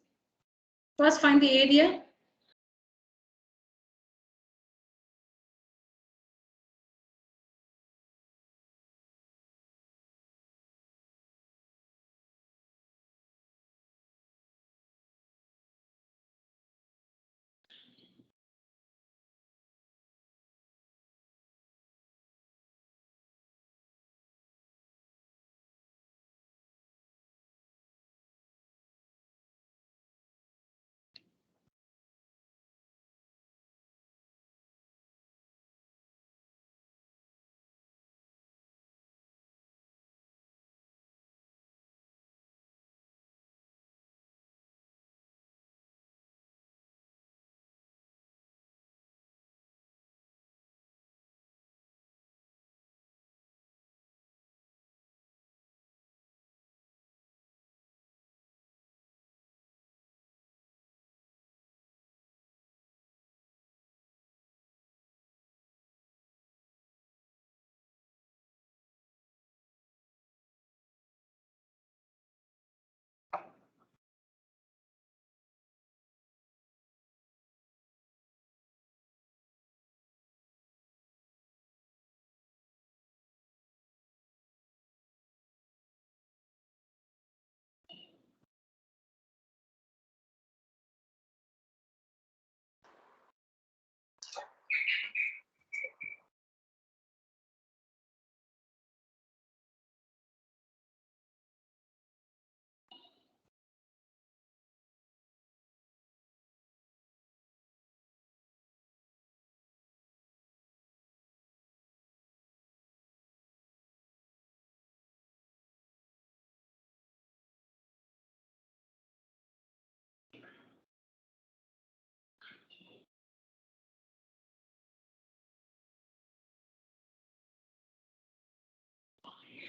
S1: First, find the area.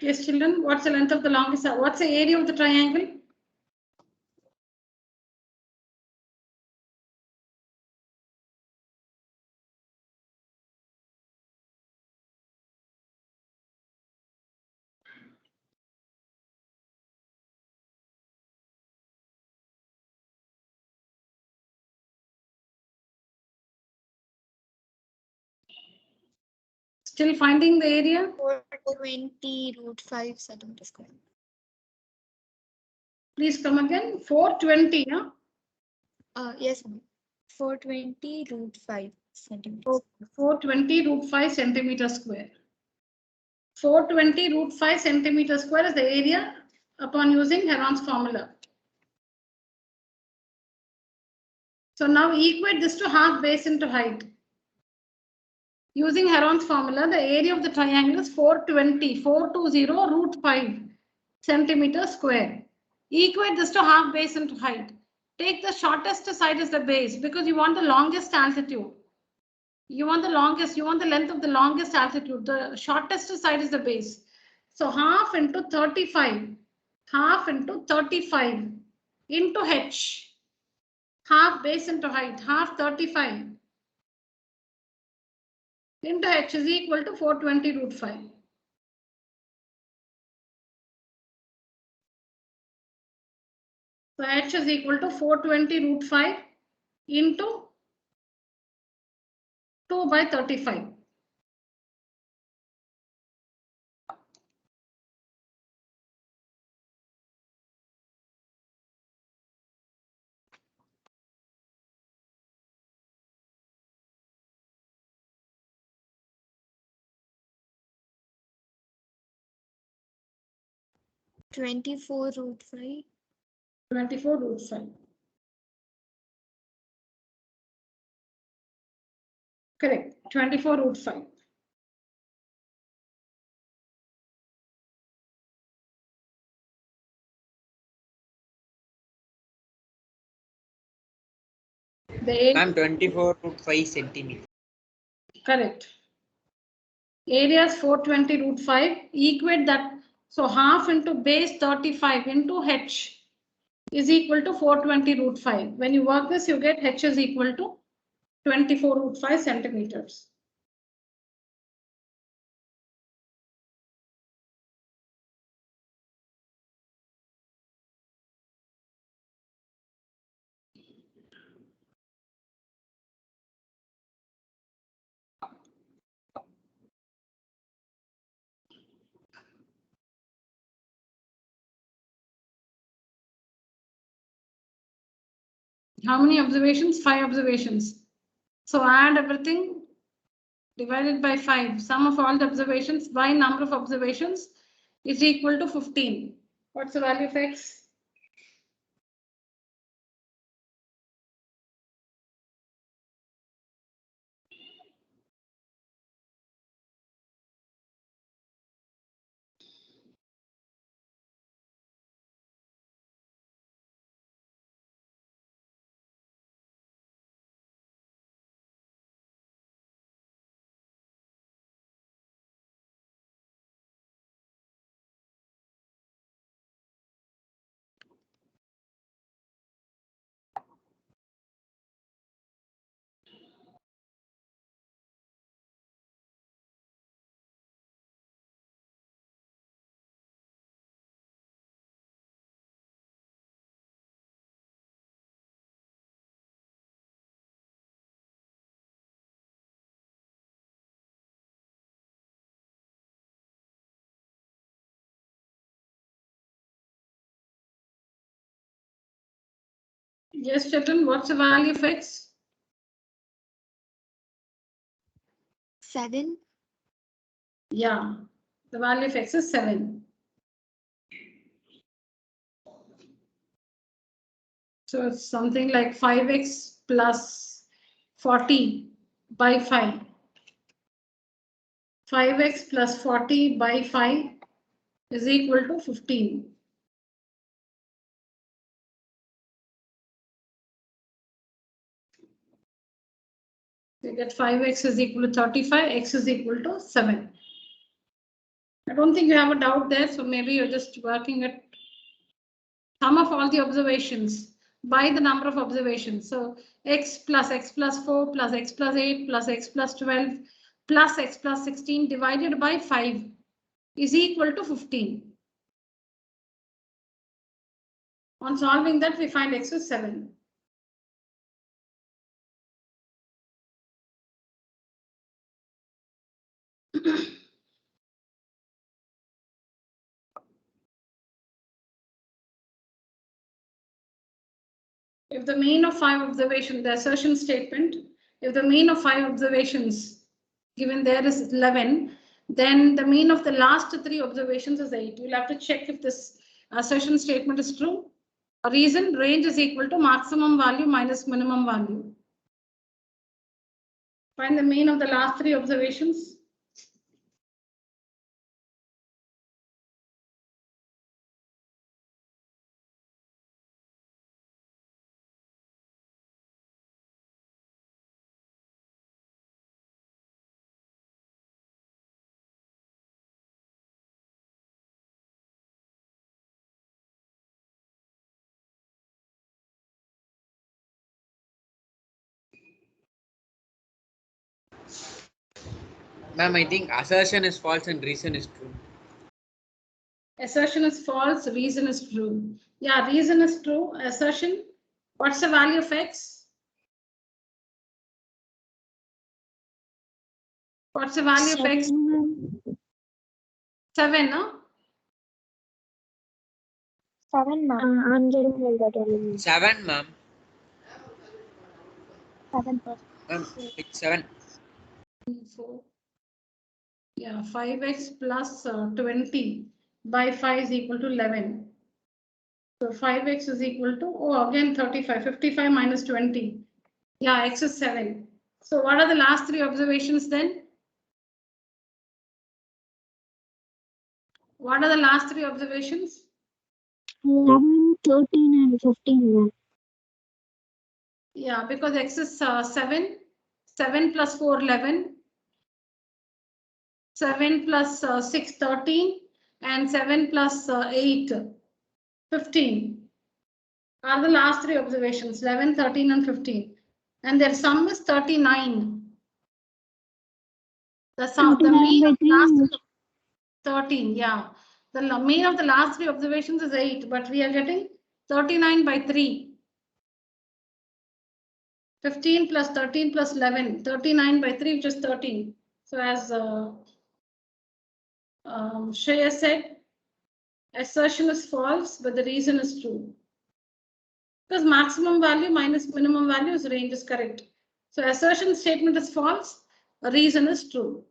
S1: Yes, children, what's the length of the longest? What's the area of the triangle? Still finding the area?
S4: 420 root 5 centimeter square.
S1: Please come again. 420, huh?
S4: Yes, ma'am. 420 root 5 centimeters.
S1: 420 root 5 centimeter square. 420 root 5 centimeter square is the area upon using Heron's formula. So now equate this to half base into height. Using Heron's formula, the area of the triangle is 420 root 5 centimeter square. Equate this to half base into height. Take the shortest side as the base because you want the longest altitude. You want the length of the longest altitude. The shortest side is the base. So half into 35. Half into 35 into h. Half base into height. Half 35 into h is equal to 420 root 5. So h is equal to 420 root 5 into 2 by 35.
S4: Twenty-four root 5.
S1: 24 root 5. Correct. 24 root 5.
S2: Ma'am, 24 root 5 centimeter.
S1: Correct. Area is 420 root 5. Equate that. So half into base 35 into h is equal to 420 root 5. When you work this, you get h is equal to 24 root 5 centimeters. How many observations? 5 observations. So add everything divided by 5. Sum of all the observations by number of observations is equal to 15. What's the value of x? Yes, children, what's the value of x?
S4: 7.
S1: Yeah, the value of x is 7. So it's something like 5x plus 40 by 5. 5x plus 40 by 5 is equal to 15. You get 5x is equal to 35, x is equal to 7. I don't think you have a doubt there, so maybe you're just working at sum of all the observations by the number of observations. So x plus 4 plus x plus 8 plus x plus 12 plus x plus 16 divided by 5 is equal to 15. On solving that, we find x is 7. If the mean of 5 observations, the assertion statement, if the mean of 5 observations given there is 11, then the mean of the last 3 observations is 8. You'll have to check if this assertion statement is true. A reason, range is equal to maximum value minus minimum value. Find the mean of the last 3 observations.
S2: Ma'am, I think assertion is false and reason is true.
S1: Assertion is false, reason is true. Yeah, reason is true. Assertion, what's the value of x? What's the value of x? 7, no?
S5: 7, ma'am.
S3: I'm getting like that only.
S2: 7, ma'am.
S5: 7%.
S2: Ma'am, it's 7.
S1: 4. Yeah, 5x plus 20 by 5 is equal to 11. So 5x is equal to, oh, again 35, 55 minus 20. Yeah, x is 7. So what are the last 3 observations then? What are the last 3 observations?
S3: 11, 13, and 15. Ma'am.
S1: Yeah, because x is 7. 7 plus 4, 11. 7 plus 6, 13. And 7 plus 8, 15. Are the last 3 observations, 11, 13, and 15. And their sum is 39. The sum, the mean of the last 13, yeah. The mean of the last 3 observations is 8, but we are getting 39 by 3. 15 plus 13 plus 11, 39 by 3, which is 13. So as Shreya said, assertion is false, but the reason is true. Because maximum value minus minimum value is range is correct. So assertion statement is false, the reason is true.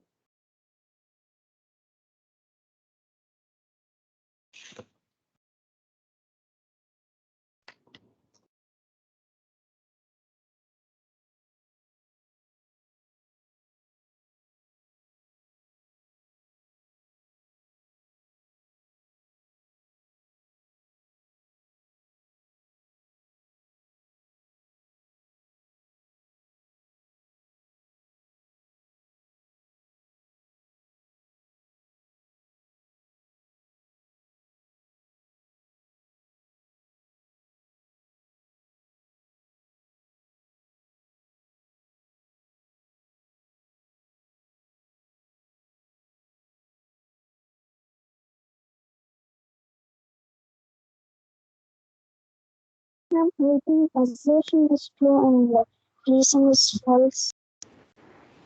S3: Ma'am, I think assertion is true and reason is false.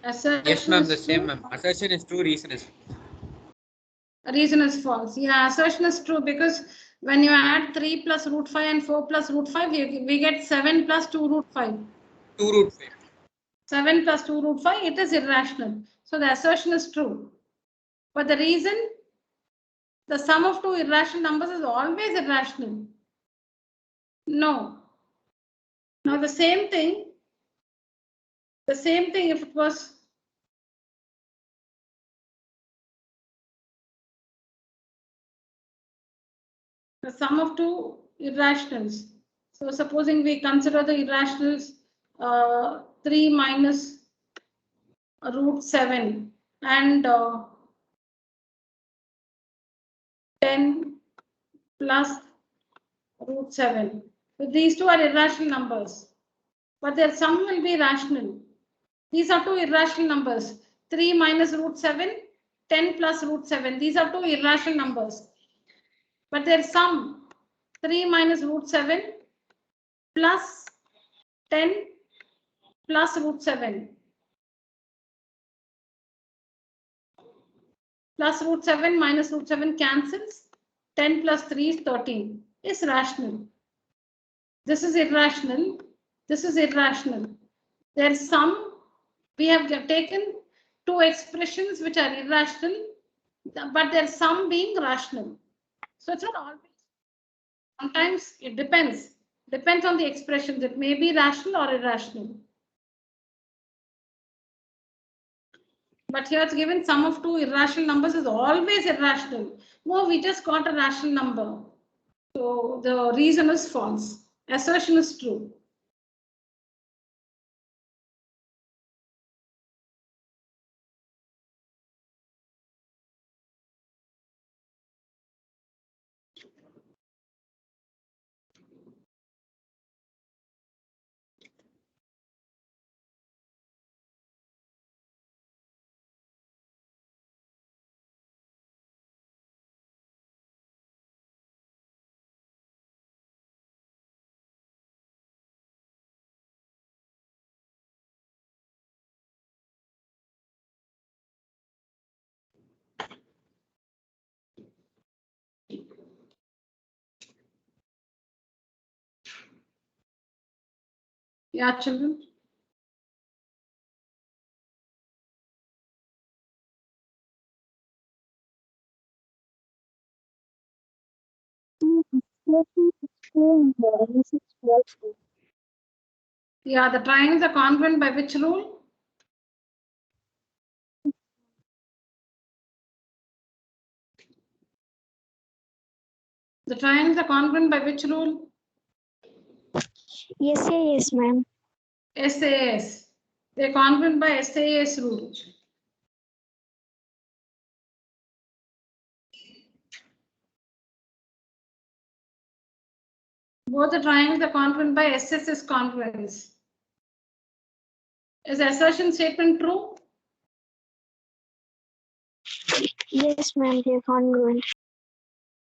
S1: Assertion
S2: Yes, ma'am,
S1: is
S2: the same,
S1: true.
S2: ma'am. Assertion is true, reason is false.
S1: Reason is false. Yeah, assertion is true because when you add 3 plus root 5 and 4 plus root 5, we get 7 plus 2 root 5.
S2: 2 root 5.
S1: 7 plus 2 root 5, it is irrational. So the assertion is true. But the reason, the sum of 2 irrational numbers is always irrational. No. Now the same thing if it was the sum of 2 irrationals. So supposing we consider the irrationals 3 minus root 7 and 10 plus root 7. So these two are irrational numbers, but their sum will be rational. These are two irrational numbers. 3 minus root 7, 10 plus root 7. These are two irrational numbers. But their sum, 3 minus root 7 plus 10 plus root 7. Plus root 7 minus root 7 cancels. 10 plus 3 is 13. Is rational. This is irrational. This is irrational. Their sum, we have taken two expressions which are irrational, but their sum being rational. So it's not always. Sometimes it depends. Depends on the expressions. It may be rational or irrational. But here it's given sum of two irrational numbers is always irrational. No, we just got a rational number. So the reason is false. Assertion is true. Yeah, children. Yeah, the triangles are congruent by which rule? The triangles are congruent by which rule?
S3: Yes, ma'am.
S1: SAS. They're congruent by SAS rule. Both the triangles are congruent by SSS congruence. Is the assertion statement true?
S3: Yes, ma'am. They are congruent.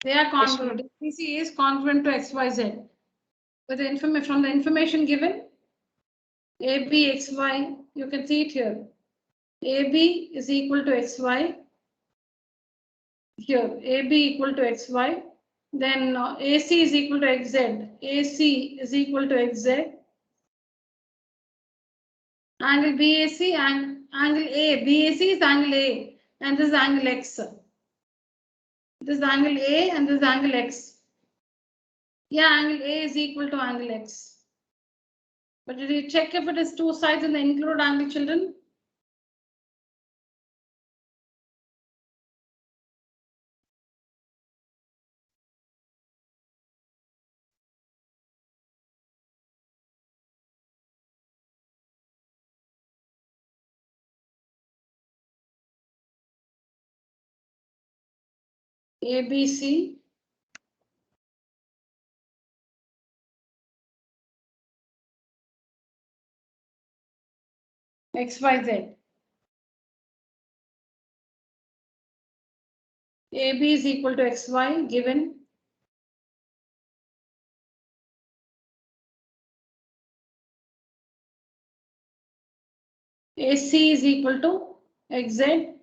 S1: They are congruent. ABC is congruent to XYZ. With the information from the information given, AB, XY, you can see it here. AB is equal to XY. Here, AB equal to XY. Then AC is equal to XZ. AC is equal to XZ. Angle BAC and angle A. BAC is angle A and this is angle X. This is angle A and this is angle X. Yeah, angle A is equal to angle X. But did you check if it is two sides in the included angle, children? ABC. XYZ. AB is equal to XY given. AC is equal to XZ.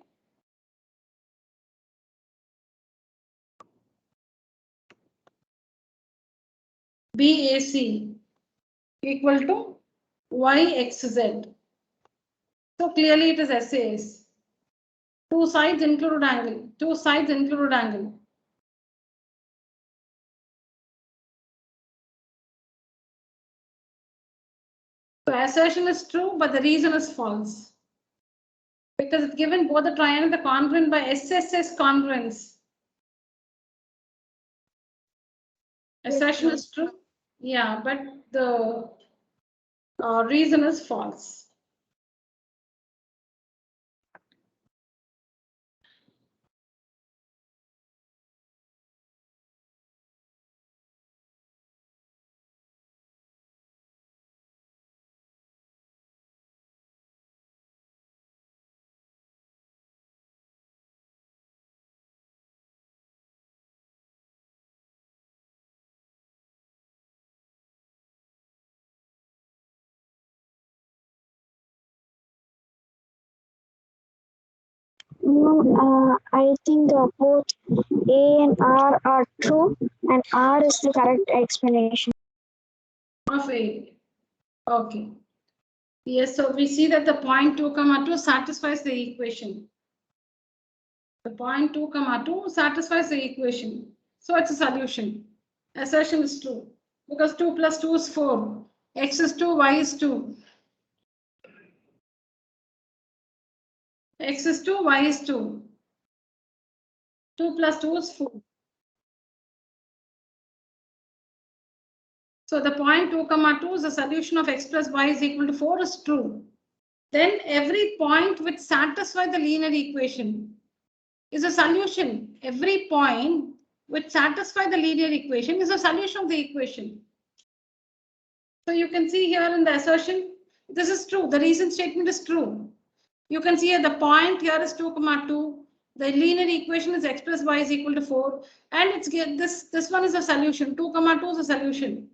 S1: BAC equal to YXZ. So clearly it is SAS. Two sides included angle. Two sides included angle. So assertion is true, but the reason is false. Because it's given both the triangle the congruent by SSS congruence. Assertion is true. Yeah, but the reason is false.
S3: I think both A and R are true, and R is the correct explanation.
S1: Of A. Okay. Yes, so we see that the point 2, 2 satisfies the equation. The point 2, 2 satisfies the equation. So it's a solution. Assertion is true. Because 2 plus 2 is 4. X is 2, Y is 2. X is 2, Y is 2. 2 plus 2 is 4. So the point 2, 2 is the solution of x plus y is equal to 4 is true. Then every point which satisfies the linear equation is a solution. Every point which satisfies the linear equation is a solution of the equation. So you can see here in the assertion, this is true. The reason statement is true. You can see here the point here is 2, 2. The linear equation is x plus y is equal to 4. And it's this one is a solution. 2, 2 is a solution.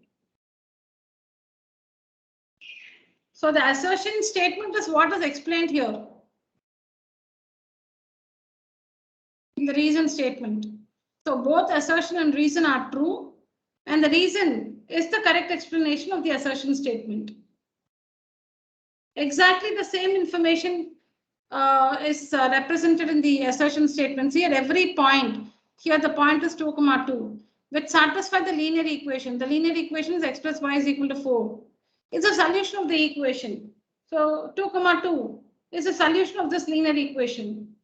S1: So the assertion statement is what is explained here in the reason statement. So both assertion and reason are true, and the reason is the correct explanation of the assertion statement. Exactly the same information is represented in the assertion statements. Here every point, here the point is 2, 2, which satisfy the linear equation. The linear equation is x plus y is equal to 4. It's a solution of the equation. So 2, 2 is a solution of this linear equation.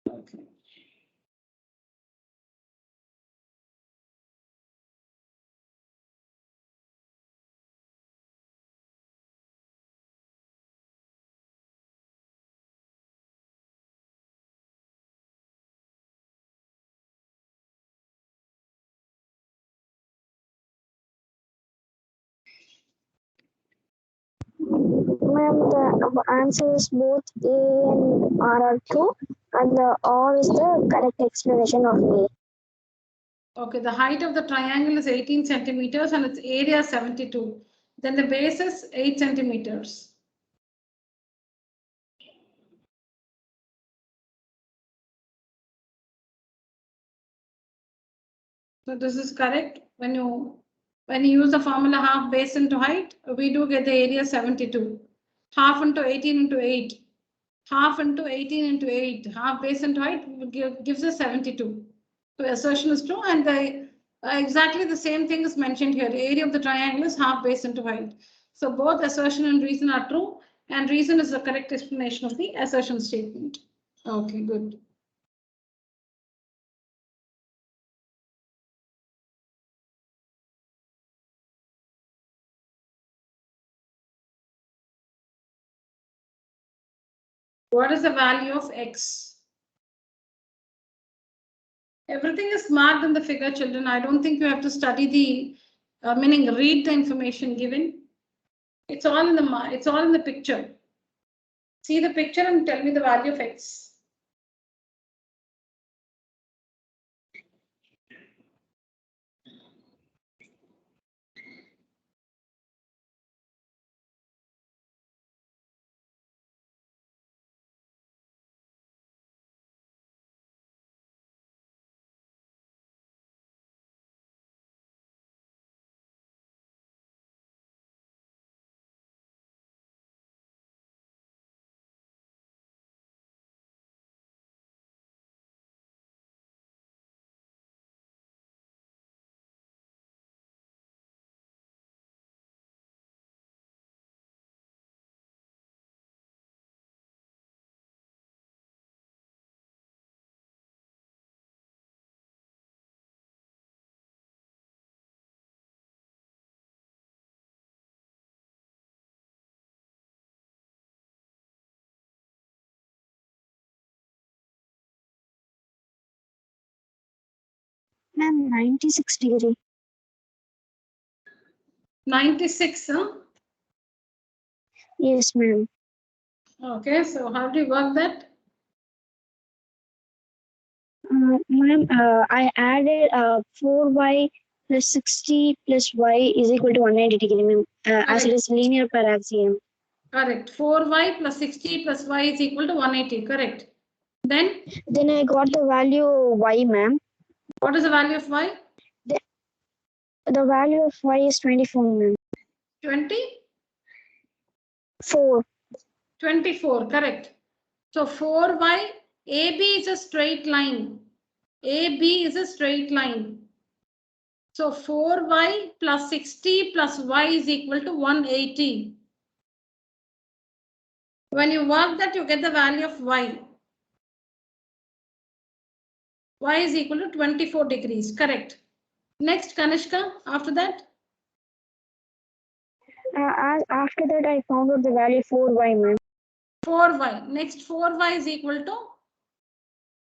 S1: Okay.
S3: Ma'am, the answer is both A and R are true, and the R is the correct explanation of A.
S1: Okay, the height of the triangle is 18 centimeters and its area 72. Then the base is 8 centimeters. So this is correct. When you use the formula half base into height, we do get the area 72. Half into 18 into 8. Half into 18 into 8. Half base into height gives us 72. So assertion is true, and the exactly the same thing is mentioned here. The area of the triangle is half base into height. So both assertion and reason are true, and reason is the correct explanation of the assertion statement. Okay, good. What is the value of x? Everything is marked in the figure, children. I don't think you have to study the meaning. Read the information given. It's all in the picture. See the picture and tell me the value of x.
S3: Ma'am, 96 degree.
S1: 96, huh?
S3: Yes, ma'am.
S1: Okay, so how do you work that?
S3: Ma'am, I added 4y plus 60 plus y is equal to 190 degree, ma'am, as it is linear per axiom.
S1: Correct. 4y plus 60 plus y is equal to 180. Correct. Then
S3: Then I got the value y, ma'am.
S1: what is the value of y?
S3: The value of y is 24, ma'am.
S1: 20?
S3: 4.
S1: 24. Correct. So 4y, AB is a straight line. AB is a straight line. So 4y plus 60 plus y is equal to 180. When you work that, you get the value of y. Y is equal to 24 degrees. Correct. Next, Kanishka, after that?
S3: After that, I found out the value 4y, ma'am.
S1: 4y. Next, 4y is equal to?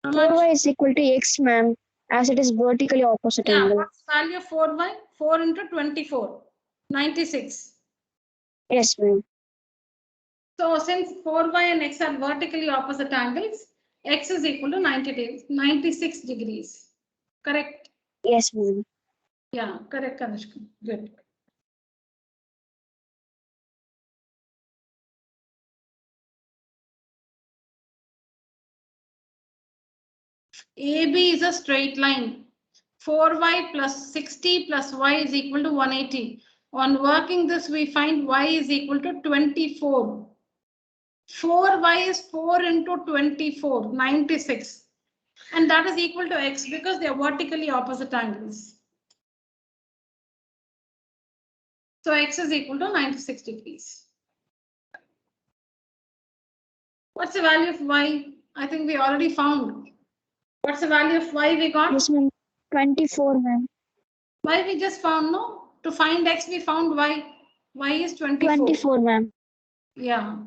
S1: How much?
S3: 4y is equal to x, ma'am, as it is vertically opposite
S1: Yeah,
S3: angle.
S1: what's the value of 4y? 4 into 24. 96.
S3: Yes, ma'am.
S1: So since 4y and x are vertically opposite angles, x is equal to 96 degrees. Correct?
S3: Yes, ma'am.
S1: Yeah, correct, Kanishka. Good. AB is a straight line. 4y plus 60 plus y is equal to 180. On working this, we find y is equal to 24. 4y is 4 into 24, 96. And that is equal to x because they are vertically opposite angles. So x is equal to 96 degrees. What's the value of y? I think we already found. What's the value of y we got?
S3: Yes, ma'am. 24, ma'am.
S1: Y we just found, no? To find x, we found y. Y is 24.
S3: 24, ma'am.
S1: Yeah.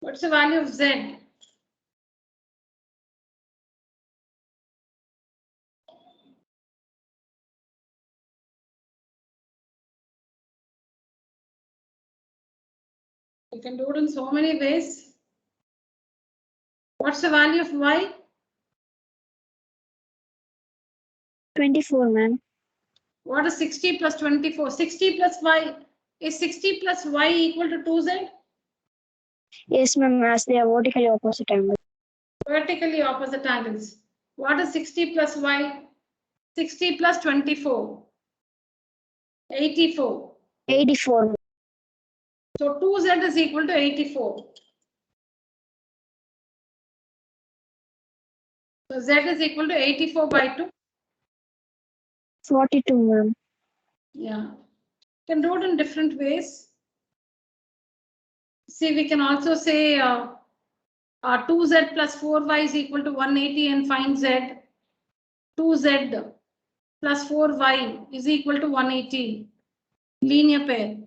S1: What's the value of z? You can do it in so many ways. What's the value of y?
S3: 24, ma'am.
S1: What is 60 plus 24? 60 plus y. Is 60 plus y equal to 2z?
S3: Yes, ma'am, as they are vertically opposite angle.
S1: Vertically opposite angles. What is 60 plus y? 60 plus 24. 84.
S3: 84.
S1: So 2z is equal to 84. So z is equal to 84 by 2.
S3: 42, ma'am.
S1: Yeah. You can do it in different ways. See, we can also say 2z plus 4y is equal to 180 and find z. 2z plus 4y is equal to 180. Linear pair.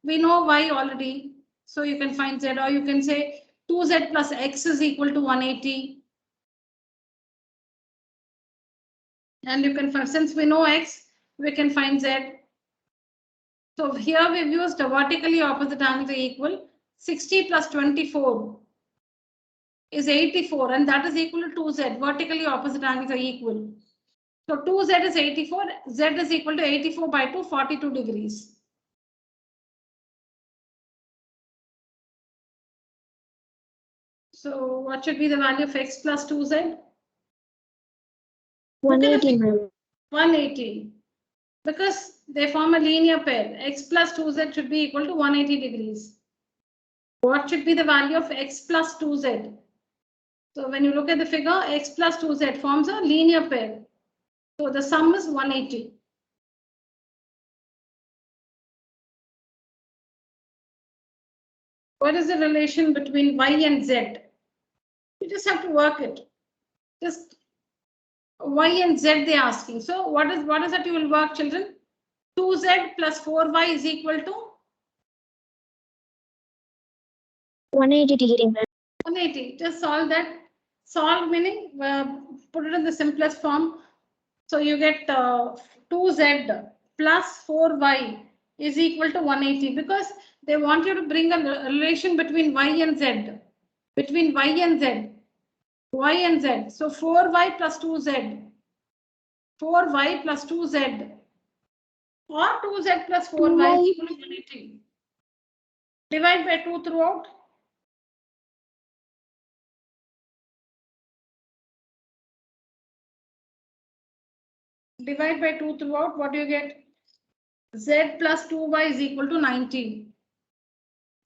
S1: We know y already, so you can find z, or you can say 2z plus x is equal to 180. And you can find, since we know x, we can find z. So here we've used a vertically opposite angles are equal. 60 plus 24 is 84, and that is equal to 2z. Vertically opposite angles are equal. So 2z is 84, z is equal to 84 by 2, 42 degrees. So what should be the value of x plus 2z?
S3: 180, ma'am.
S1: 180. Because they form a linear pair, x plus 2z should be equal to 180 degrees. What should be the value of x plus 2z? So when you look at the figure, x plus 2z forms a linear pair. So the sum is 180. What is the relation between y and z? You just have to work it. Just y and z they're asking. So what is that you will work, children? 2z plus 4y is equal to
S3: 180 degree, ma'am.
S1: 180. Just solve that. Solve meaning put it in the simplest form. So you get 2z plus 4y is equal to 180 because they want you to bring a relation between y and z. Between y and z. Y and z. So 4y plus 2z. 4y plus 2z. Or 2z plus 4y is equal to 180. Divide by 2 throughout. Divide by 2 throughout. What do you get? Z plus 2y is equal to 90.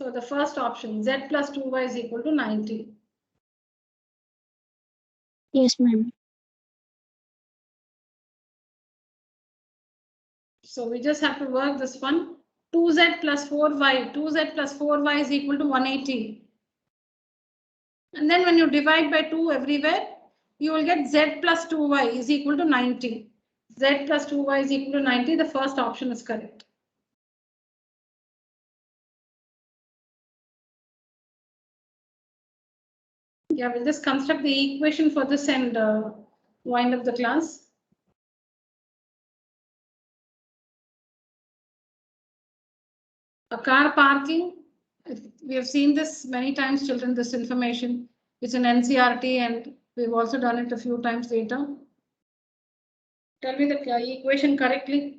S1: So the first option, Z plus 2y is equal to 90.
S3: Yes, ma'am.
S1: So we just have to work this one. 2z plus 4y. 2z plus 4y is equal to 180. And then when you divide by 2 everywhere, you will get Z plus 2y is equal to 90. Z plus 2y is equal to 90. The first option is correct. Yeah, we'll just construct the equation for this and wind up the class. A car parking. We have seen this many times, children, this information. It's in NCERT and we've also done it a few times later. Tell me the equation correctly.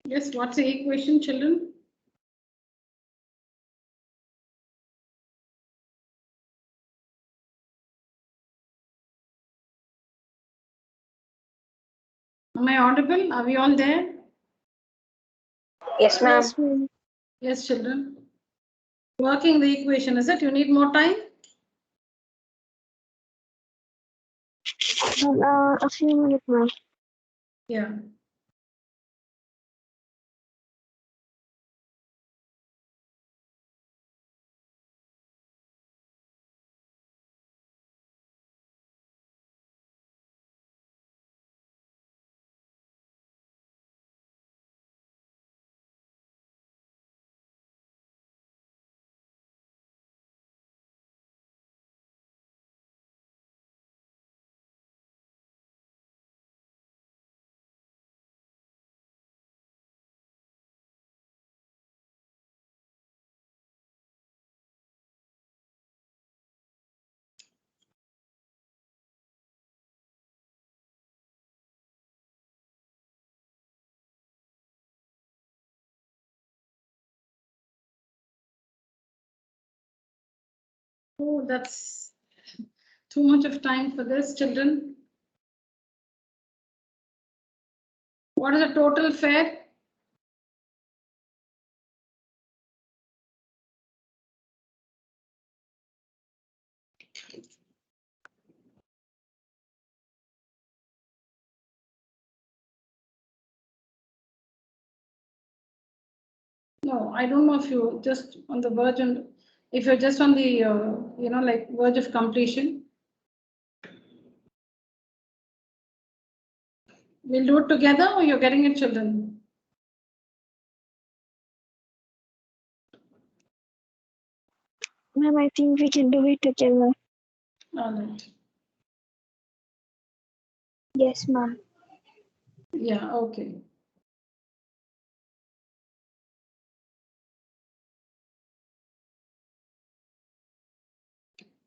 S1: Yes, what's the equation, children? Am I audible? Are we all there?
S5: Yes, ma'am.
S3: Yes, ma'am.
S1: Yes, children. Working the equation, is it? You need more time?
S3: A few minutes, ma'am.
S1: Yeah. Oh, that's too much of time for this, children. What is the total fare? No, I don't know if you just on the verge and if you're just on the, like verge of completion. We'll do it together or you're getting it, children?
S3: Ma'am, I think we can do it together.
S1: All right.
S3: Yes, ma'am.
S1: Yeah, okay.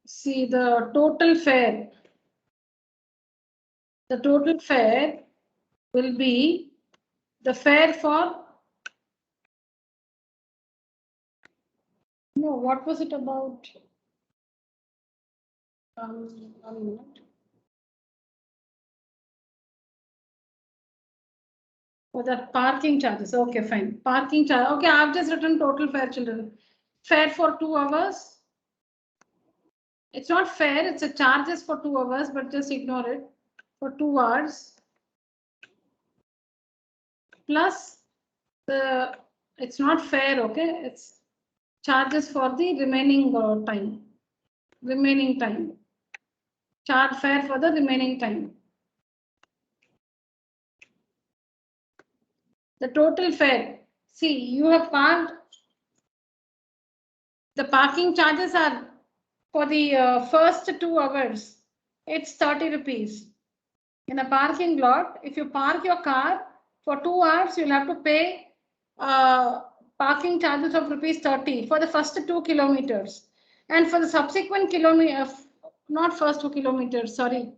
S1: See the total fare. The total fare will be the fare for. No, what was it about? 1 minute. For the parking charges. Okay, fine. Parking charge. Okay, I've just written total fare, children. Fare for 2 hours. It's not fair. It's a charges for 2 hours, but just ignore it. For 2 hours. Plus the, it's not fair. Okay, it's charges for the remaining time. Remaining time. Charge fare for the remaining time. The total fare. See, you have parked. The parking charges are for the first 2 hours. It's 30 rupees. In a parking lot, if you park your car for 2 hours, you'll have to pay parking charges of rupees 30 for the first 2 kilometers. And for the subsequent kilometer, not first 2 kilometers, sorry.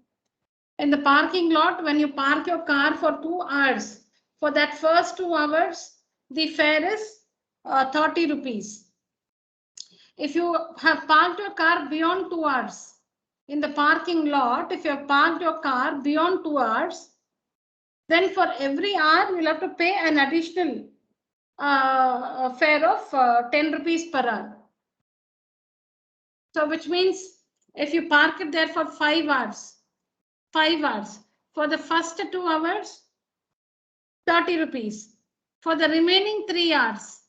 S1: In the parking lot, when you park your car for 2 hours, for that first 2 hours, the fare is 30 rupees. If you have parked your car beyond 2 hours, in the parking lot, if you have parked your car beyond 2 hours, then for every hour you'll have to pay an additional fare of 10 rupees per hour. So which means if you park it there for 5 hours, for the first 2 hours, 30 rupees. For the remaining 3 hours,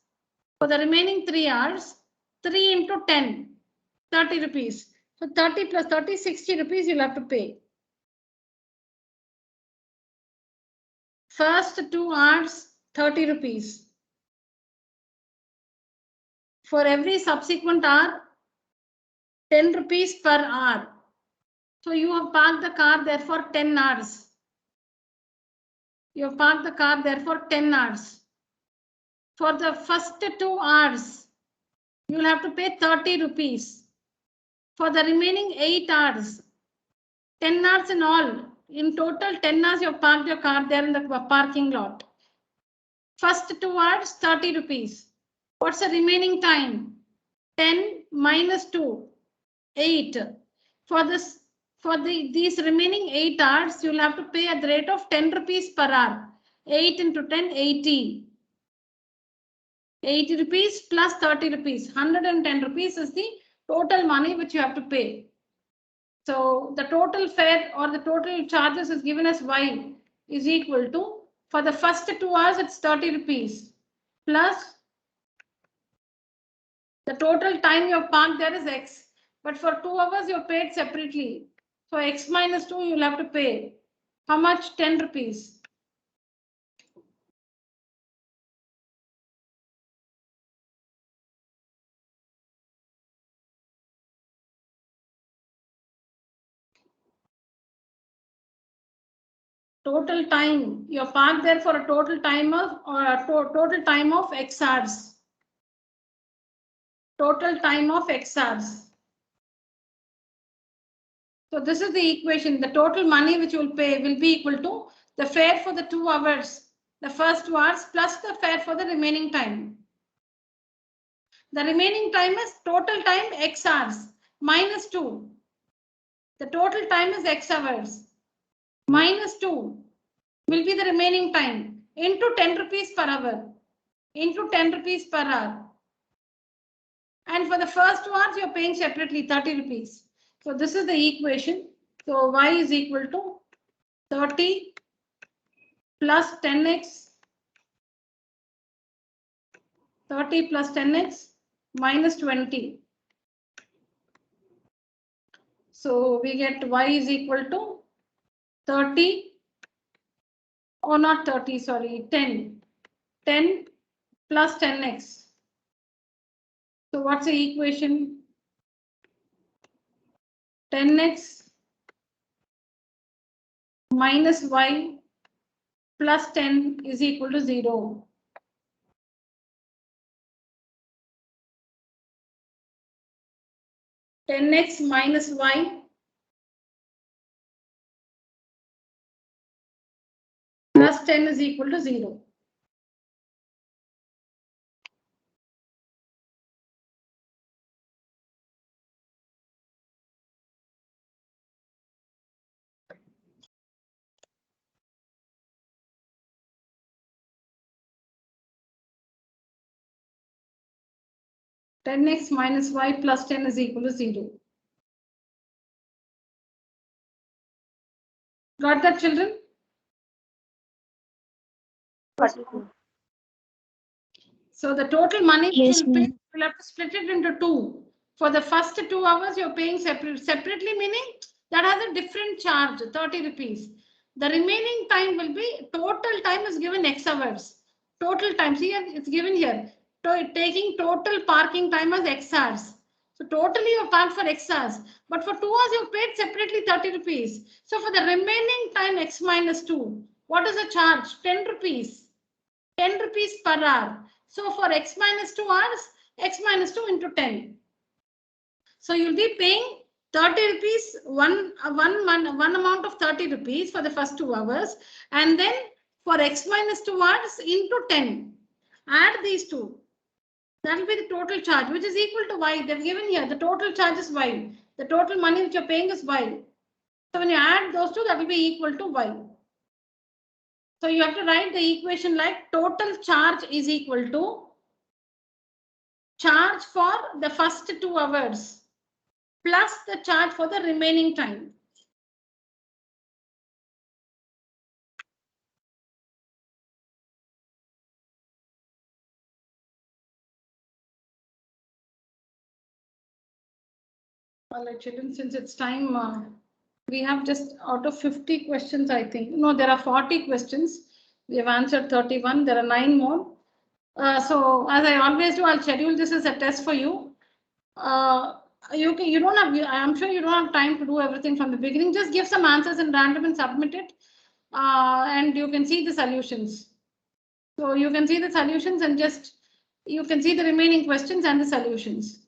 S1: 3 into 10, 30 rupees. So 30 plus 30, 60 rupees you'll have to pay. First 2 hours, 30 rupees. For every subsequent hour, 10 rupees per hour. So you have parked the car there for 10 hours. You have parked the car there for 10 hours. For the first 2 hours, you will have to pay 30 rupees. For the remaining 8 hours, 10 hours in all, in total 10 hours you have parked your car there in the parking lot. First 2 hours, 30 rupees. What's the remaining time? 10 minus 2, 8. For these remaining 8 hours, you'll have to pay at the rate of 10 rupees per hour. 8 into 10, 80. 80 rupees plus 30 rupees. 110 rupees is the total money which you have to pay. So the total fare or the total charges is given as Y is equal to, for the first 2 hours, it's 30 rupees plus the total time you have parked there is X. But for 2 hours, you're paid separately. So X minus 2, you'll have to pay. How much? 10 rupees. Total time. You're parked there for a total time of total time of X hours. Total time of X hours. So this is the equation. The total money which you will pay will be equal to the fare for the 2 hours, the first 2 hours plus the fare for the remaining time. The remaining time is total time X hours minus 2. The total time is X hours minus 2 will be the remaining time into 10 rupees per hour into 10 rupees per hour. And for the first 2 hours, you're paying separately 30 rupees. So this is the equation. So Y is equal to 30 plus 10x 30 plus 10x minus 20. So we get y is equal to 30, or not 30, sorry, 10. 10 plus 10x. So what's the equation? 10x minus y plus 10 is equal to 0. Ten x minus y plus 10 is equal to 0. Ten x minus y plus 10 is equal to 0. Got that, children? So the total money
S3: Yes,
S1: you'll pay,
S3: ma'am.
S1: you'll have to split it into two. For the first 2 hours, you're paying separately, meaning that has a different charge, 30 rupees. The remaining time will be, total time is given x hours. Total time, see, it's given here. Taking total parking time as x hours. So totally you parked for x hours. But for 2 hours, you paid separately 30 rupees. So for the remaining time, x minus 2, what is the charge? 10 rupees. 10 rupees per hour. So for x minus 2 hours, x minus 2 into 10. So you'll be paying 30 rupees, one amount of 30 rupees for the first 2 hours. And then for x minus 2 hours into 10. Add these two. That will be the total charge, which is equal to y. They've given here the total charge is y. The total money which you're paying is y. So when you add those two, that will be equal to y. So you have to write the equation like total charge is equal to charge for the first 2 hours plus the charge for the remaining time. All right, children, since it's time, we have just out of 50 questions, I think. No, there are 40 questions. We have answered 31. There are 9 more. So as I always do, I'll schedule this as a test for you. You don't have, I'm sure you don't have time to do everything from the beginning. Just give some answers in random and submit it. And you can see the solutions. So you can see the solutions and just, you can see the remaining questions and the solutions.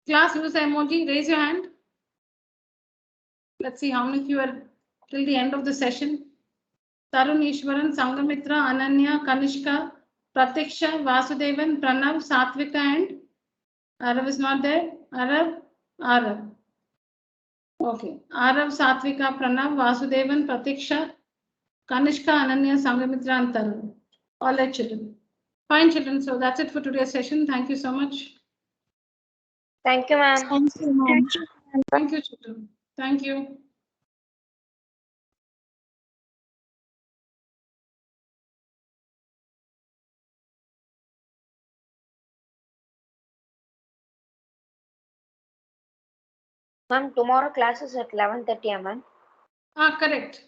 S1: Class, use the emoji, raise your hand. Let's see how many of you are till the end of the session. Tarun, Ishwaran, Sangamitra, Ananya, Kanishka, Pratiksha, Vasudevan, Pranav, Satvika, and Arav is not there. Arav. Okay. Arav, Satvika, Pranav, Vasudevan, Pratiksha, Kanishka, Ananya, Sangamitra, and Tarun. All right, children. Fine, children. So that's it for today's session. Thank you so much.
S5: Thank you, ma'am.
S3: Thank you, ma'am.
S1: Thank you, children. Thank you.
S5: Ma'am, tomorrow class is at 11:30, ma'am.
S1: Correct.